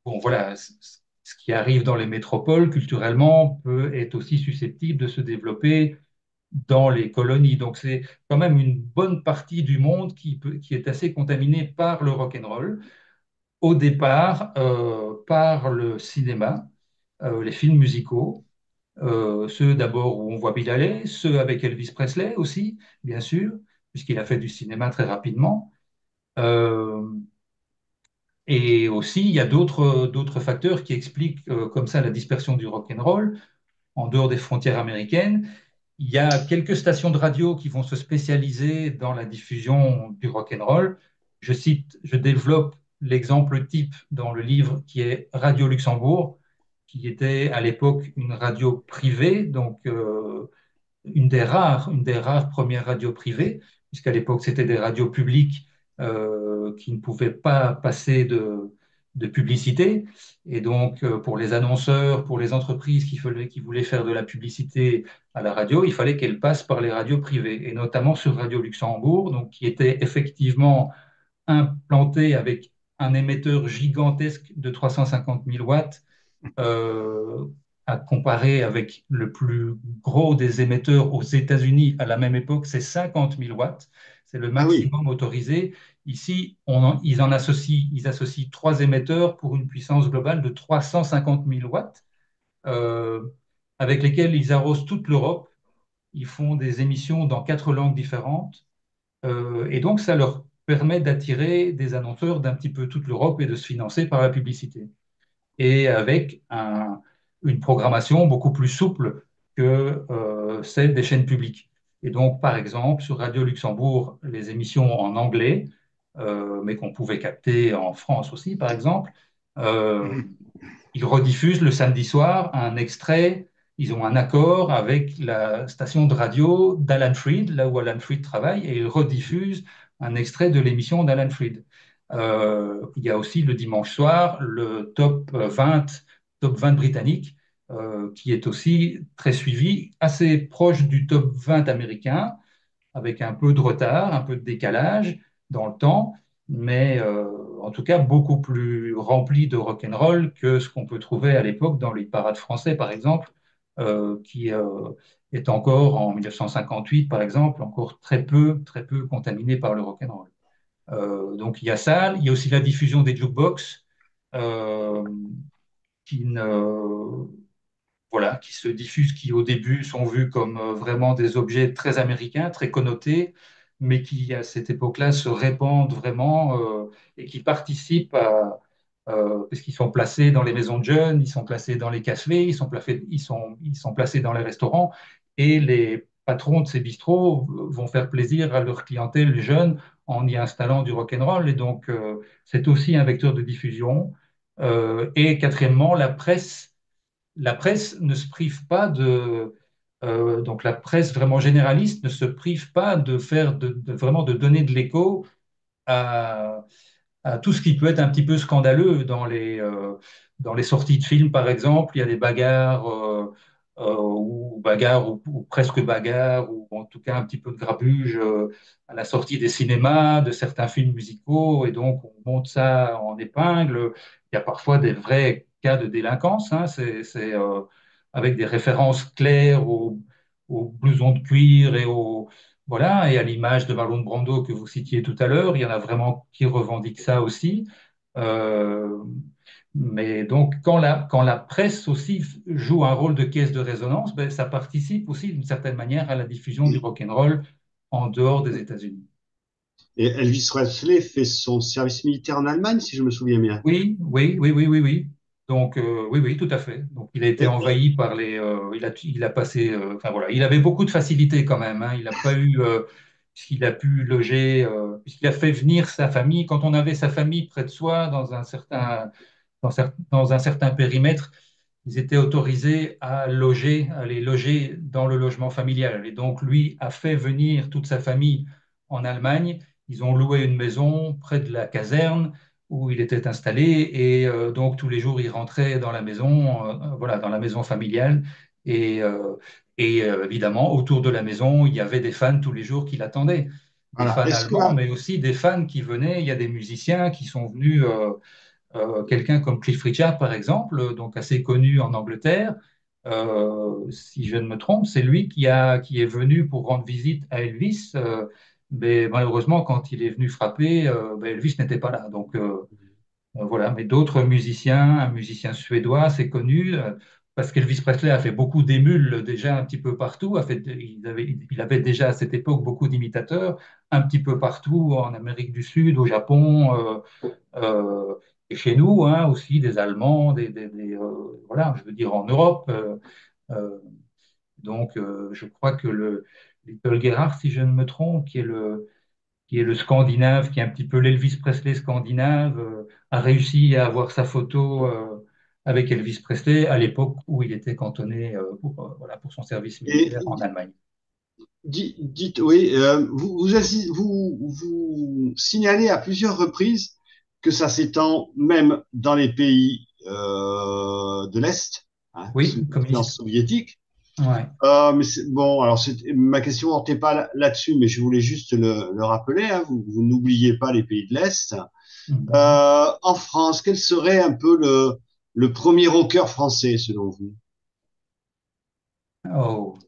bon, voilà, ce qui arrive dans les métropoles culturellement peut être aussi susceptible de se développer dans les colonies. Donc c'est quand même une bonne partie du monde qui est assez contaminée par le rock and roll. Au départ, par le cinéma, les films musicaux, ceux d'abord où on voit Bill Haley, ceux avec Elvis Presley aussi, bien sûr, puisqu'il a fait du cinéma très rapidement. Euh, Et aussi, il y a d'autres facteurs qui expliquent comme ça la dispersion du rock and roll en dehors des frontières américaines. Il y a quelques stations de radio qui vont se spécialiser dans la diffusion du rock and roll. Je développe l'exemple type dans le livre qui est Radio Luxembourg, qui était à l'époque une radio privée, donc une des rares premières radios privées, puisqu'à l'époque, c'était des radios publiques qui ne pouvaient pas passer de publicité. Et donc, pour les annonceurs, pour les entreprises qui voulaient faire de la publicité à la radio, il fallait qu'elles passent par les radios privées, et notamment sur Radio Luxembourg, donc, qui était effectivement implanté avec un émetteur gigantesque de 350 000 watts euh, à comparer avec le plus gros des émetteurs aux États-Unis à la même époque, c'est 50 000 watts. C'est le Ah oui. maximum autorisé. Ici, ils associent trois émetteurs pour une puissance globale de 350 000 watts, euh, avec lesquels ils arrosent toute l'Europe. Ils font des émissions dans quatre langues différentes. Et donc, ça leur permet d'attirer des annonceurs d'un petit peu toute l'Europe et de se financer par la publicité et avec une programmation beaucoup plus souple que celle des chaînes publiques. Et donc, par exemple, sur Radio Luxembourg, les émissions en anglais, mais qu'on pouvait capter en France aussi, par exemple, euh, ils rediffusent le samedi soir un extrait. Ils ont un accord avec la station de radio d'Alan Freed, là où Alan Freed travaille, et ils rediffusent un extrait de l'émission d'Alan Freed. Il y a aussi le dimanche soir le top 20 britannique, qui est aussi très suivi, assez proche du top 20 américain, avec un peu de retard, un peu de décalage dans le temps, mais en tout cas beaucoup plus rempli de rock'n'roll que ce qu'on peut trouver à l'époque dans les parades français, par exemple, qui est encore en 1958, par exemple, encore très peu contaminé par le rock'n'roll. Donc il y a ça, il y a aussi la diffusion des jukebox euh, qui ne, voilà, qui se diffusent, qui au début sont vus comme vraiment des objets très américains, très connotés, mais qui à cette époque-là se répandent vraiment et qui participent parce qu'ils sont placés dans les maisons de jeunes, ils sont placés dans les cafés, ils sont placés dans les restaurants, et les patrons de ces bistrots vont faire plaisir à leur clientèle jeune en y installant du rock'n'roll, et donc c'est aussi un vecteur de diffusion. Et quatrièmement, la presse ne se prive pas donc la presse vraiment généraliste ne se prive pas de faire vraiment de donner de l'écho à, à tout ce qui peut être un petit peu scandaleux dans les sorties de films, par exemple. Il y a des bagarres, ou presque bagarres, ou en tout cas un petit peu de grabuge à la sortie des cinémas, de certains films musicaux, et donc on monte ça en épingle. Il y a parfois des vrais cas de délinquance, hein, avec des références claires aux blousons de cuir voilà, et à l'image de Marlon Brando que vous citiez tout à l'heure, il y en a vraiment qui revendiquent ça aussi. Euh, mais donc, quand la presse aussi joue un rôle de caisse de résonance, ben, ça participe aussi d'une certaine manière à la diffusion du Et, rock'n'roll en dehors des États-Unis. et Elvis Presley fait son service militaire en Allemagne, si je me souviens bien. Oui. Donc, oui, oui, tout à fait. Donc, il a été envahi par il a passé. Enfin, voilà. Il avait beaucoup de facilité quand même, hein. Il n'a pas eu. Puisqu'il a pu loger. Puisqu'il a fait venir sa famille. Quand on avait sa famille près de soi, dans un certain périmètre, ils étaient autorisés à les loger dans le logement familial. Et donc, lui a fait venir toute sa famille en Allemagne. Ils ont loué une maison près de la caserne où il était installé. Et donc, tous les jours, il rentrait dans la maison, voilà, dans la maison familiale. Et, euh, évidemment, autour de la maison, il y avait des fans tous les jours qui l'attendaient. Des Voilà. fans Est-ce que allemands, mais aussi des fans qui venaient. Il y a des musiciens qui sont venus. Quelqu'un comme Cliff Richard, par exemple, donc assez connu en Angleterre, si je ne me trompe, c'est lui qui est venu pour rendre visite à Elvis. Mais malheureusement, quand il est venu frapper, ben, Elvis n'était pas là. Donc voilà, mais d'autres musiciens, un musicien suédois, c'est connu. Parce qu'Elvis Presley a fait beaucoup d'émules déjà un petit peu partout. Il avait déjà à cette époque beaucoup d'imitateurs un petit peu partout en Amérique du Sud, au Japon, euh, et chez nous, hein, aussi des Allemands, voilà, je veux dire en Europe. Euh, donc, je crois que le Little Gerhard, si je ne me trompe, qui est le Scandinave, qui est un petit peu l'Elvis Presley scandinave, a réussi à avoir sa photo avec Elvis Presley à l'époque où il était cantonné voilà, pour son service et militaire en Allemagne. dites, oui, vous signalez à plusieurs reprises que ça s'étend même dans les pays de l'Est, hein, sous Oui, l'influence communiste. soviétique. Ouais. Mais bon, alors ma question portait pas là-dessus, mais je voulais juste le rappeler, hein, vous n'oubliez pas les pays de l'Est. Mhm. En France, quel serait un peu le premier rocker français selon vous? Oh.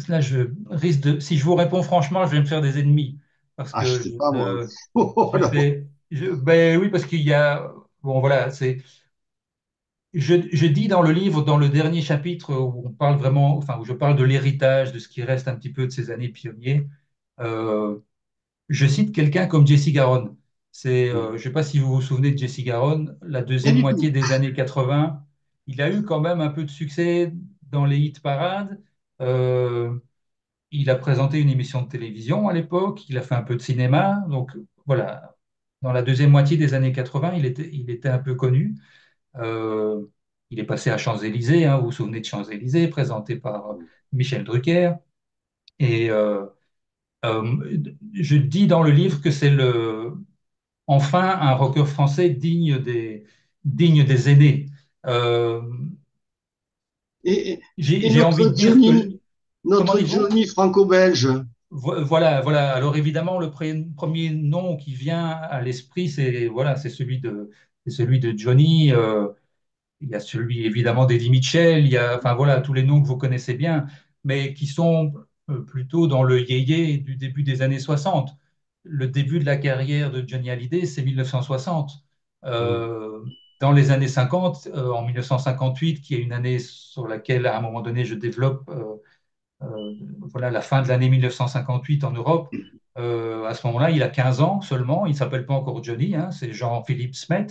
Là, si je vous réponds franchement, je vais me faire des ennemis. Parce Ah, je que sais pas moi. Oh, alors, ben oui, parce qu'il y a, bon voilà, je dis dans le livre, dans le dernier chapitre où on parle vraiment, enfin, où je parle de l'héritage, de ce qui reste un petit peu de ces années pionniers, euh, je cite quelqu'un comme Jesse Garonne. Je ne sais pas si vous vous souvenez de Jesse Garonne, la pas deuxième du tout. moitié des années 80, il a eu quand même un peu de succès dans les hit parades. Euh, il a présenté une émission de télévision à l'époque, il a fait un peu de cinéma. Donc voilà, dans la deuxième moitié des années 80, il était un peu connu. Euh, il est passé à Champs-Élysées, hein, vous vous souvenez de Champs-Élysées, présenté par Michel Drucker. Et je dis dans le livre que enfin un rocker français digne des aînés. Euh, Et, et j'ai envie de dire que, comment notre dites-vous? Johnny franco-belge. Voilà, voilà. Alors évidemment, premier nom qui vient à l'esprit, c'est voilà, c'est celui de Johnny. il y a celui évidemment d'Eddie Mitchell, il y a, enfin voilà, tous les noms que vous connaissez bien, mais qui sont plutôt dans le yéyé du début des années 60. Le début de la carrière de Johnny Hallyday, c'est 1960. Mm. Euh, dans les années 50, en 1958, qui est une année sur laquelle, à un moment donné, je développe voilà, la fin de l'année 1958 en Europe. À ce moment-là, il a 15 ans seulement. Il ne s'appelle pas encore Johnny, hein, c'est Jean-Philippe Smet.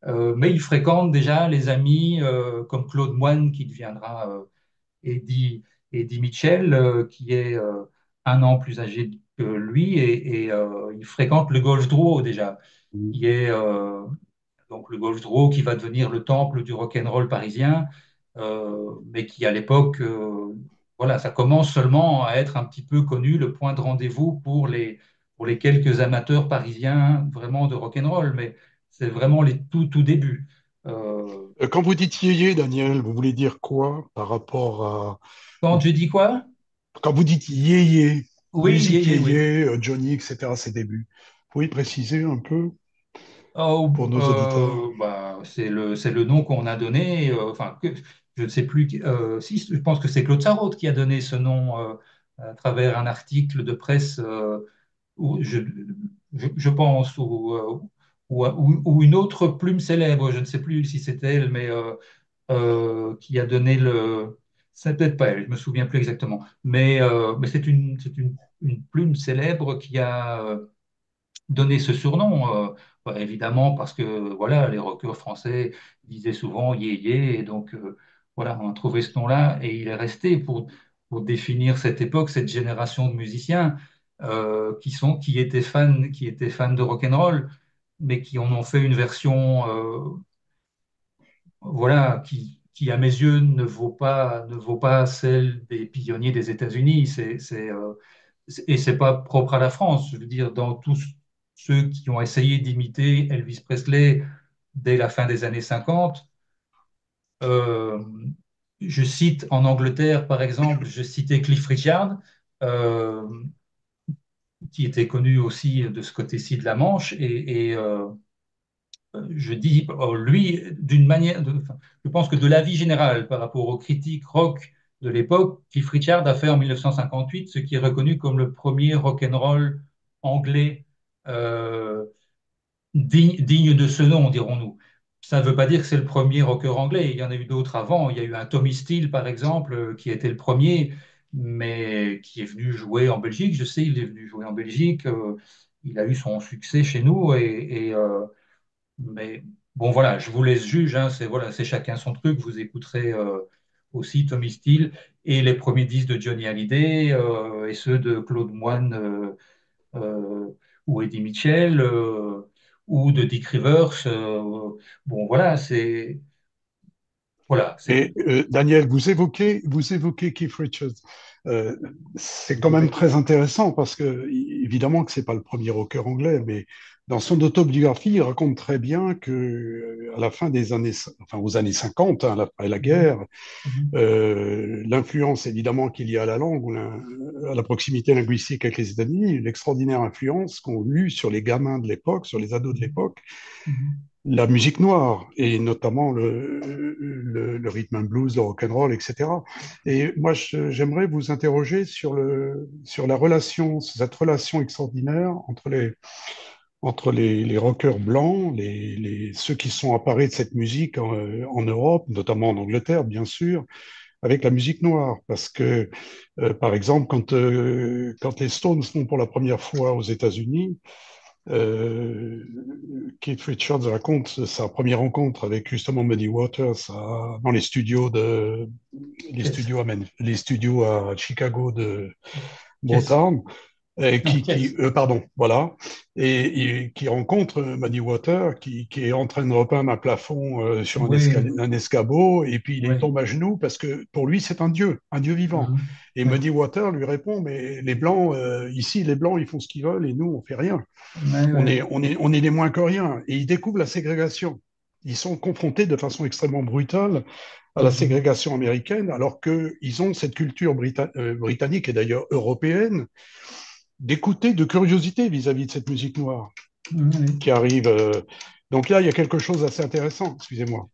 Mais il fréquente déjà les amis comme Claude Moine, qui deviendra Eddie, Eddie Mitchell, qui est un an plus âgé que lui. Et il fréquente le Golf Draw déjà, Mm. qui est donc le Golf Draw qui va devenir le temple du rock and roll parisien, mais qui à l'époque, voilà, ça commence seulement à être un petit peu connu, le point de rendez-vous pour les quelques amateurs parisiens vraiment de rock and roll, mais c'est vraiment les tout débuts. Euh, Quand vous dites yéyé, Daniel, vous voulez dire quoi par rapport à... quand je dis quoi? Quand vous dites yéyé, Oui, musique oui. yéyé, Johnny, etc., ses débuts, vous pouvez préciser un peu Oh, pour nos auditeurs? bah, c'est le nom qu'on a donné. Enfin, je ne sais plus. Si, je pense que c'est Claude Sarraute qui a donné ce nom à travers un article de presse, où je pense, ou une autre plume célèbre. Je ne sais plus si c'était elle, mais qui a donné le. C'est peut-être pas elle, je me souviens plus exactement. Mais une plume célèbre qui a donner ce surnom, bah, évidemment parce que voilà, les rockers français disaient souvent yé yé, et donc voilà, on a trouvé ce nom-là et il est resté pour définir cette époque, cette génération de musiciens qui étaient fans de rock and roll, mais qui en ont fait une version, voilà, qui à mes yeux ne vaut pas celle des pionniers des États-Unis. Et c'est pas propre à la France. Je veux dire, dans tous ceux qui ont essayé d'imiter Elvis Presley dès la fin des années 50, euh, je cite en Angleterre, par exemple, je citais Cliff Richard, euh, qui était connu aussi de ce côté-ci de la Manche, je dis, lui, enfin, je pense que de l'avis général par rapport aux critiques rock de l'époque, Cliff Richard a fait en 1958 ce qui est reconnu comme le premier rock and roll anglais euh, digne de ce nom, dirons-nous. Ça ne veut pas dire que c'est le premier rocker anglais. Il y en a eu d'autres avant. Il y a eu un Tommy Steele, par exemple, qui était le premier, mais qui est venu jouer en Belgique. Je sais, il est venu jouer en Belgique. Il a eu son succès chez nous mais bon, voilà, je vous laisse juge, hein, c'est voilà, c'est chacun son truc. Vous écouterez aussi Tommy Steele et les premiers disques de Johnny Hallyday et ceux de Claude Moine euh, ou Eddie Mitchell ou de Dick Rivers. Bon, voilà, c'est Et Daniel, vous évoquez Keith Richards. Euh, c'est quand Tout à même fait. très intéressant parce que, évidemment, que c'est pas le premier rocker anglais, mais dans son autobiographie, il raconte très bien que, à la fin des années, enfin, aux années 50, hein, après la Mhm, guerre, mhm, l'influence évidemment qu'il y a à la langue, ou à la proximité linguistique avec les États-Unis, l'extraordinaire influence qu'ont eu sur les gamins de l'époque, sur les ados de mhm, l'époque, mhm. la musique noire et notamment le rhythm and blues, le rock and roll, etc. Et moi, j'aimerais vous interroger sur la relation, cette relation extraordinaire entre les rockers blancs, ceux qui sont emparés de cette musique en Europe, notamment en Angleterre, bien sûr, avec la musique noire. Parce que, par exemple, quand les Stones sont pour la première fois aux États-Unis, euh, Keith Richards raconte sa première rencontre avec justement Muddy Waters dans Yes. les studios à Chicago de Yes. Motown, Non, yes. pardon, voilà, et qui rencontre Muddy Waters qui est en train de repeindre un plafond sur Oui, un escabeau, et puis il oui. tombe à genoux parce que pour lui c'est un dieu vivant. Mhm, Et oui. Muddy Waters lui répond, mais les blancs ici, les blancs ils font ce qu'ils veulent et nous on fait rien. Oui, oui. On est des moins que rien. Et ils découvrent la ségrégation. Ils sont confrontés de façon extrêmement brutale à la Mhm, ségrégation américaine, alors qu'ils ont cette culture britannique et d'ailleurs européenne d'écouter, de curiosité vis-à-vis de cette musique noire mhm, oui. qui arrive. Donc là, il y a quelque chose d'assez intéressant, excusez-moi.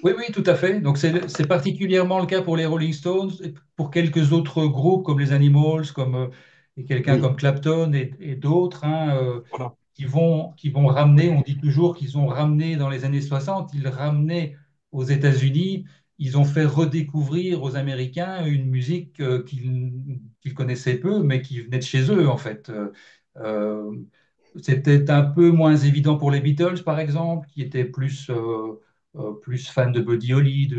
Oui, oui, tout à fait. Donc c'est particulièrement le cas pour les Rolling Stones et pour quelques autres groupes comme les Animals, comme et quelqu'un Oui, comme Clapton et d'autres, hein, Voilà. qui vont ramener. On dit toujours qu'ils ont ramené dans les années 60, ils ramenaient aux États-Unis, ils ont fait redécouvrir aux Américains une musique qu'ils connaissaient peu, mais qui venait de chez eux en fait. Euh, C'était un peu moins évident pour les Beatles, par exemple, qui étaient plus fans de Buddy Holly,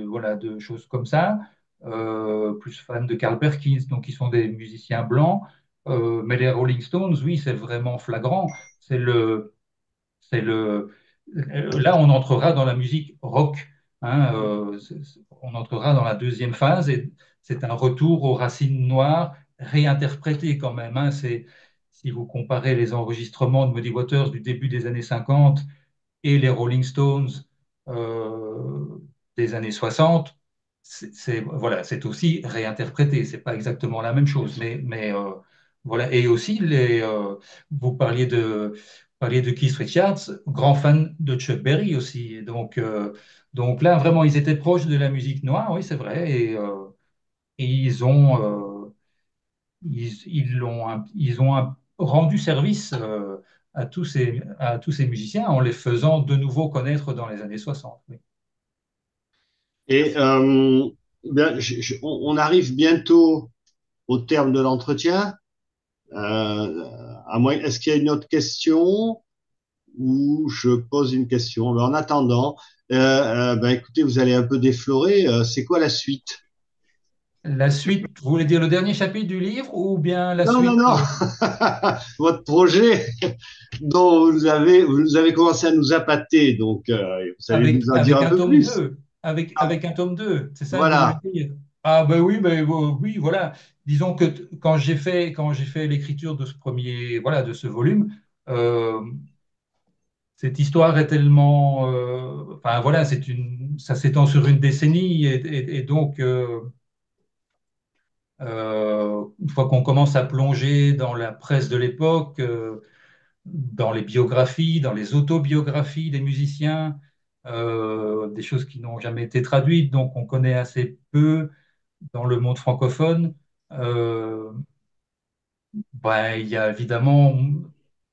voilà, de choses comme ça, plus fans de Carl Perkins, donc qui sont des musiciens blancs. Mais les Rolling Stones, oui, c'est vraiment flagrant. C'est le, c'est le, Là, on entrera dans la musique rock, hein, on entrera dans la deuxième phase et c'est un retour aux racines noires réinterprétées quand même, hein. Si vous comparez les enregistrements de Muddy Waters du début des années 50 et les Rolling Stones euh, des années 60, voilà, c'est aussi réinterprété. C'est pas exactement la même chose, mais voilà. Et aussi, vous parliez de Keith Richards, grand fan de Chuck Berry aussi. Donc là, vraiment, ils étaient proches de la musique noire, oui, c'est vrai. Et ils ont rendu service à tous ces musiciens en les faisant de nouveau connaître dans les années 60. Oui. et bien, on arrive bientôt au terme de l'entretien. Est-ce qu'il y a une autre question ou je pose une question? Mais en attendant, ben, écoutez, vous allez un peu déflorer. C'est quoi la suite? La suite, vous voulez dire le dernier chapitre du livre ou bien la Non, non, suite non. Votre projet dont vous nous avez commencé à nous appâter, donc vous allez nous en dire avec un un peu tome plus. 2 Ah, avec un tome 2 c'est ça que vous voulez voilà. dire? Ah ben oui, oui, voilà. Disons que quand j'ai fait l'écriture de ce premier, voilà, de ce volume, euh, cette histoire est tellement, enfin voilà, ça s'étend sur une décennie et donc une fois qu'on commence à plonger dans la presse de l'époque, dans les biographies, dans les autobiographies des musiciens, des choses qui n'ont jamais été traduites, donc on connaît assez peu dans le monde francophone. Euh, il y a évidemment,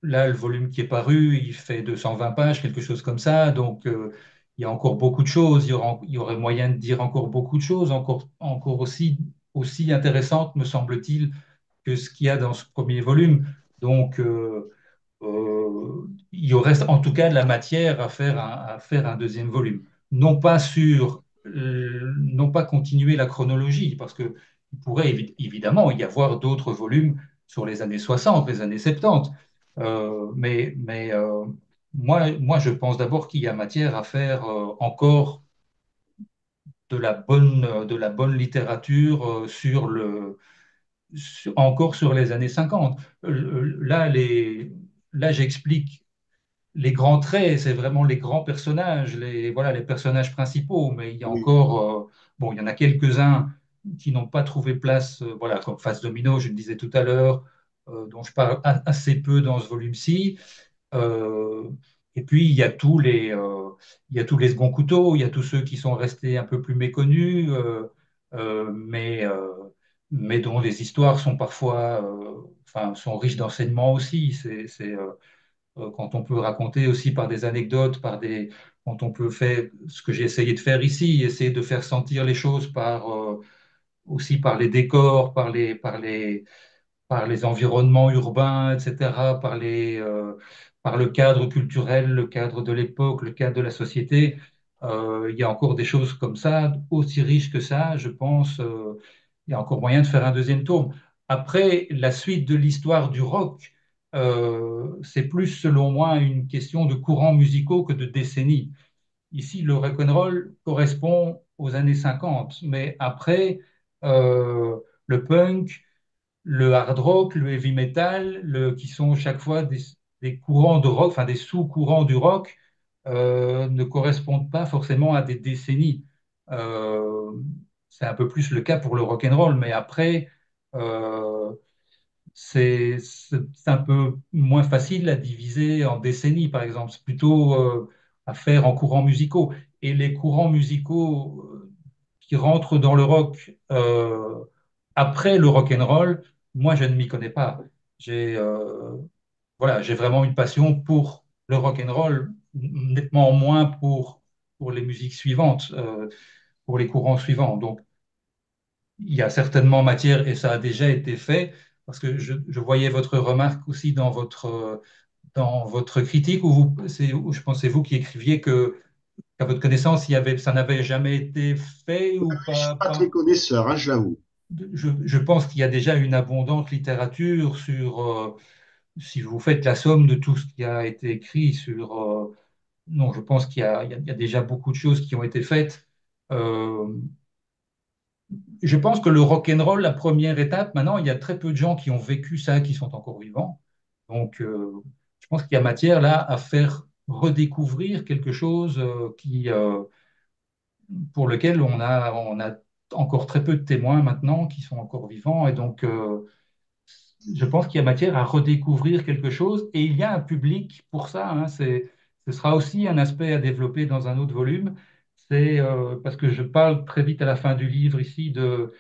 là, le volume qui est paru, il fait 220 pages, quelque chose comme ça. Donc, il y a encore beaucoup de choses. Il y aurait moyen de dire encore beaucoup de choses, encore aussi intéressantes, me semble-t-il, que ce qu'il y a dans ce premier volume. Donc, il y aurait en tout cas de la matière à faire un deuxième volume. Non pas continuer la chronologie, parce que il pourrait évidemment y avoir d'autres volumes sur les années 60, les années 70. Moi, je pense d'abord qu'il y a matière à faire encore de la bonne littérature encore sur les années 50. Là, j'explique les grands traits, c'est vraiment les grands personnages, voilà, les personnages principaux, mais il y a Oui. encore, bon, il y en a quelques-uns qui n'ont pas trouvé place, voilà, comme Face Domino, je le disais tout à l'heure, dont je parle assez peu dans ce volume-ci. Euh, et puis, il y a tous les seconds couteaux, il y a tous ceux qui sont restés un peu plus méconnus, euh, mais, euh, mais dont les histoires sont parfois, enfin, sont riches d'enseignements aussi. Quand on peut raconter aussi par des anecdotes, quand on peut faire ce que j'ai essayé de faire ici, essayer de faire sentir les choses aussi par les décors, par les environnements urbains, etc., par le cadre culturel, le cadre de l'époque, le cadre de la société. Il y a encore des choses comme ça, aussi riches que ça, je pense. Il y a encore moyen de faire un deuxième tome. Après, la suite de l'histoire du rock, c'est plus, selon moi, une question de courants musicaux que de décennies. Ici, le rock'n'roll correspond aux années 50, mais après, le punk, le hard rock, le heavy metal, qui sont chaque fois des courants de rock, enfin des sous-courants du rock, ne correspondent pas forcément à des décennies. Euh, c'est un peu plus le cas pour le rock and roll, mais après, euh, c'est un peu moins facile à diviser en décennies, par exemple. C'est plutôt à faire en courants musicaux. et les courants musicaux qui rentrent dans le rock après le rock and roll, moi, je ne m'y connais pas. J'ai voilà, j'ai vraiment une passion pour le rock and roll, nettement moins pour les musiques suivantes, pour les courants suivants. Donc, il y a certainement matière, et ça a déjà été fait, parce que je voyais votre remarque aussi dans votre critique, où, où je pensais vous qui écriviez que, qu'à votre connaissance, ça n'avait jamais été fait ou Je suis pas, pas très connaisseur, hein, je l'avoue. je pense qu'il y a déjà une abondante littérature sur, si vous faites la somme de tout ce qui a été écrit sur, non, je pense qu'il y a déjà beaucoup de choses qui ont été faites. Euh, je pense que le rock and roll, la première étape, maintenant, il y a très peu de gens qui ont vécu ça, qui sont encore vivants. Donc, je pense qu'il y a matière là à faire redécouvrir quelque chose pour lequel on a encore très peu de témoins maintenant qui sont encore vivants. Et donc, je pense qu'il y a matière à redécouvrir quelque chose et il y a un public pour ça. Hein. Ce sera aussi un aspect à développer dans un autre volume. C'est parce que je parle très vite à la fin du livre ici de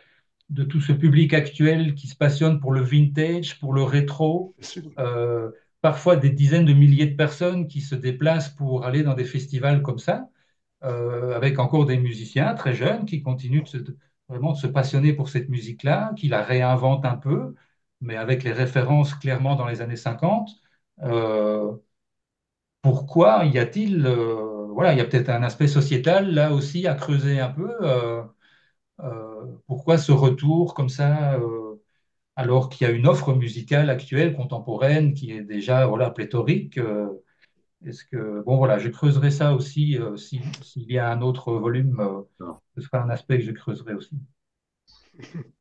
tout ce public actuel qui se passionne pour le vintage, pour le rétro. Euh, Parfois des dizaines de milliers de personnes qui se déplacent pour aller dans des festivals comme ça, avec encore des musiciens très jeunes qui continuent vraiment de se passionner pour cette musique-là, qui la réinventent un peu, mais avec les références clairement dans les années 50. Euh, Pourquoi y a-t-il, voilà, il y a peut-être un aspect sociétal là aussi à creuser un peu. Pourquoi ce retour comme ça, alors qu'il y a une offre musicale actuelle, contemporaine, qui est déjà voilà, pléthorique? Est-ce que, bon voilà, je creuserai ça aussi s'il y a un autre volume, Alors, ce sera un aspect que je creuserai aussi.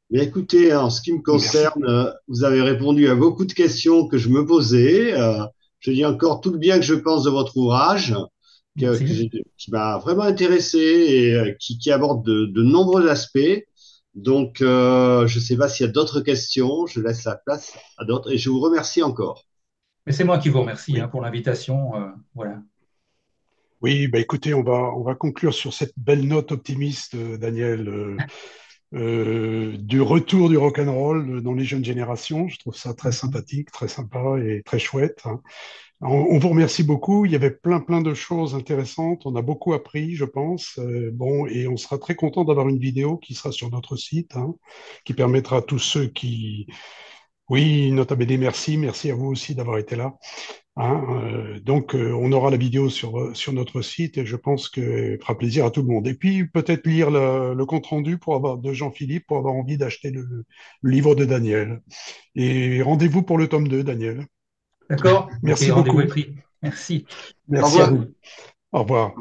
mais écoutez, en ce qui me Merci. concerne, vous avez répondu à beaucoup de questions que je me posais. Je dis encore tout le bien que je pense de votre ouvrage, Merci. qui m'a vraiment intéressé et qui aborde de nombreux aspects. Donc, je ne sais pas s'il y a d'autres questions. Je laisse la place à d'autres et je vous remercie encore. Mais c'est moi qui vous remercie hein, Oui. pour l'invitation. Voilà. Oui, bah écoutez, on va conclure sur cette belle note optimiste, Daniel, du retour du rock and roll dans les jeunes générations. Je trouve ça très sympathique, très sympa et très chouette, hein. On vous remercie beaucoup. Il y avait plein de choses intéressantes. On a beaucoup appris, je pense. Bon, et on sera très content d'avoir une vidéo qui sera sur notre site, hein, qui permettra à tous ceux qui... Oui, Nota Bene, merci. Merci à vous aussi d'avoir été là. Hein. Donc, on aura la vidéo sur notre site et je pense que fera plaisir à tout le monde. Et puis, peut-être lire le compte-rendu de Jean-Philippe pour avoir envie d'acheter le livre de Daniel. Et rendez-vous pour le tome 2, Daniel. D'accord? Ok, Merci rendez-vous est beaucoup. pris. Merci. Au Merci à revoir. vous. Au revoir.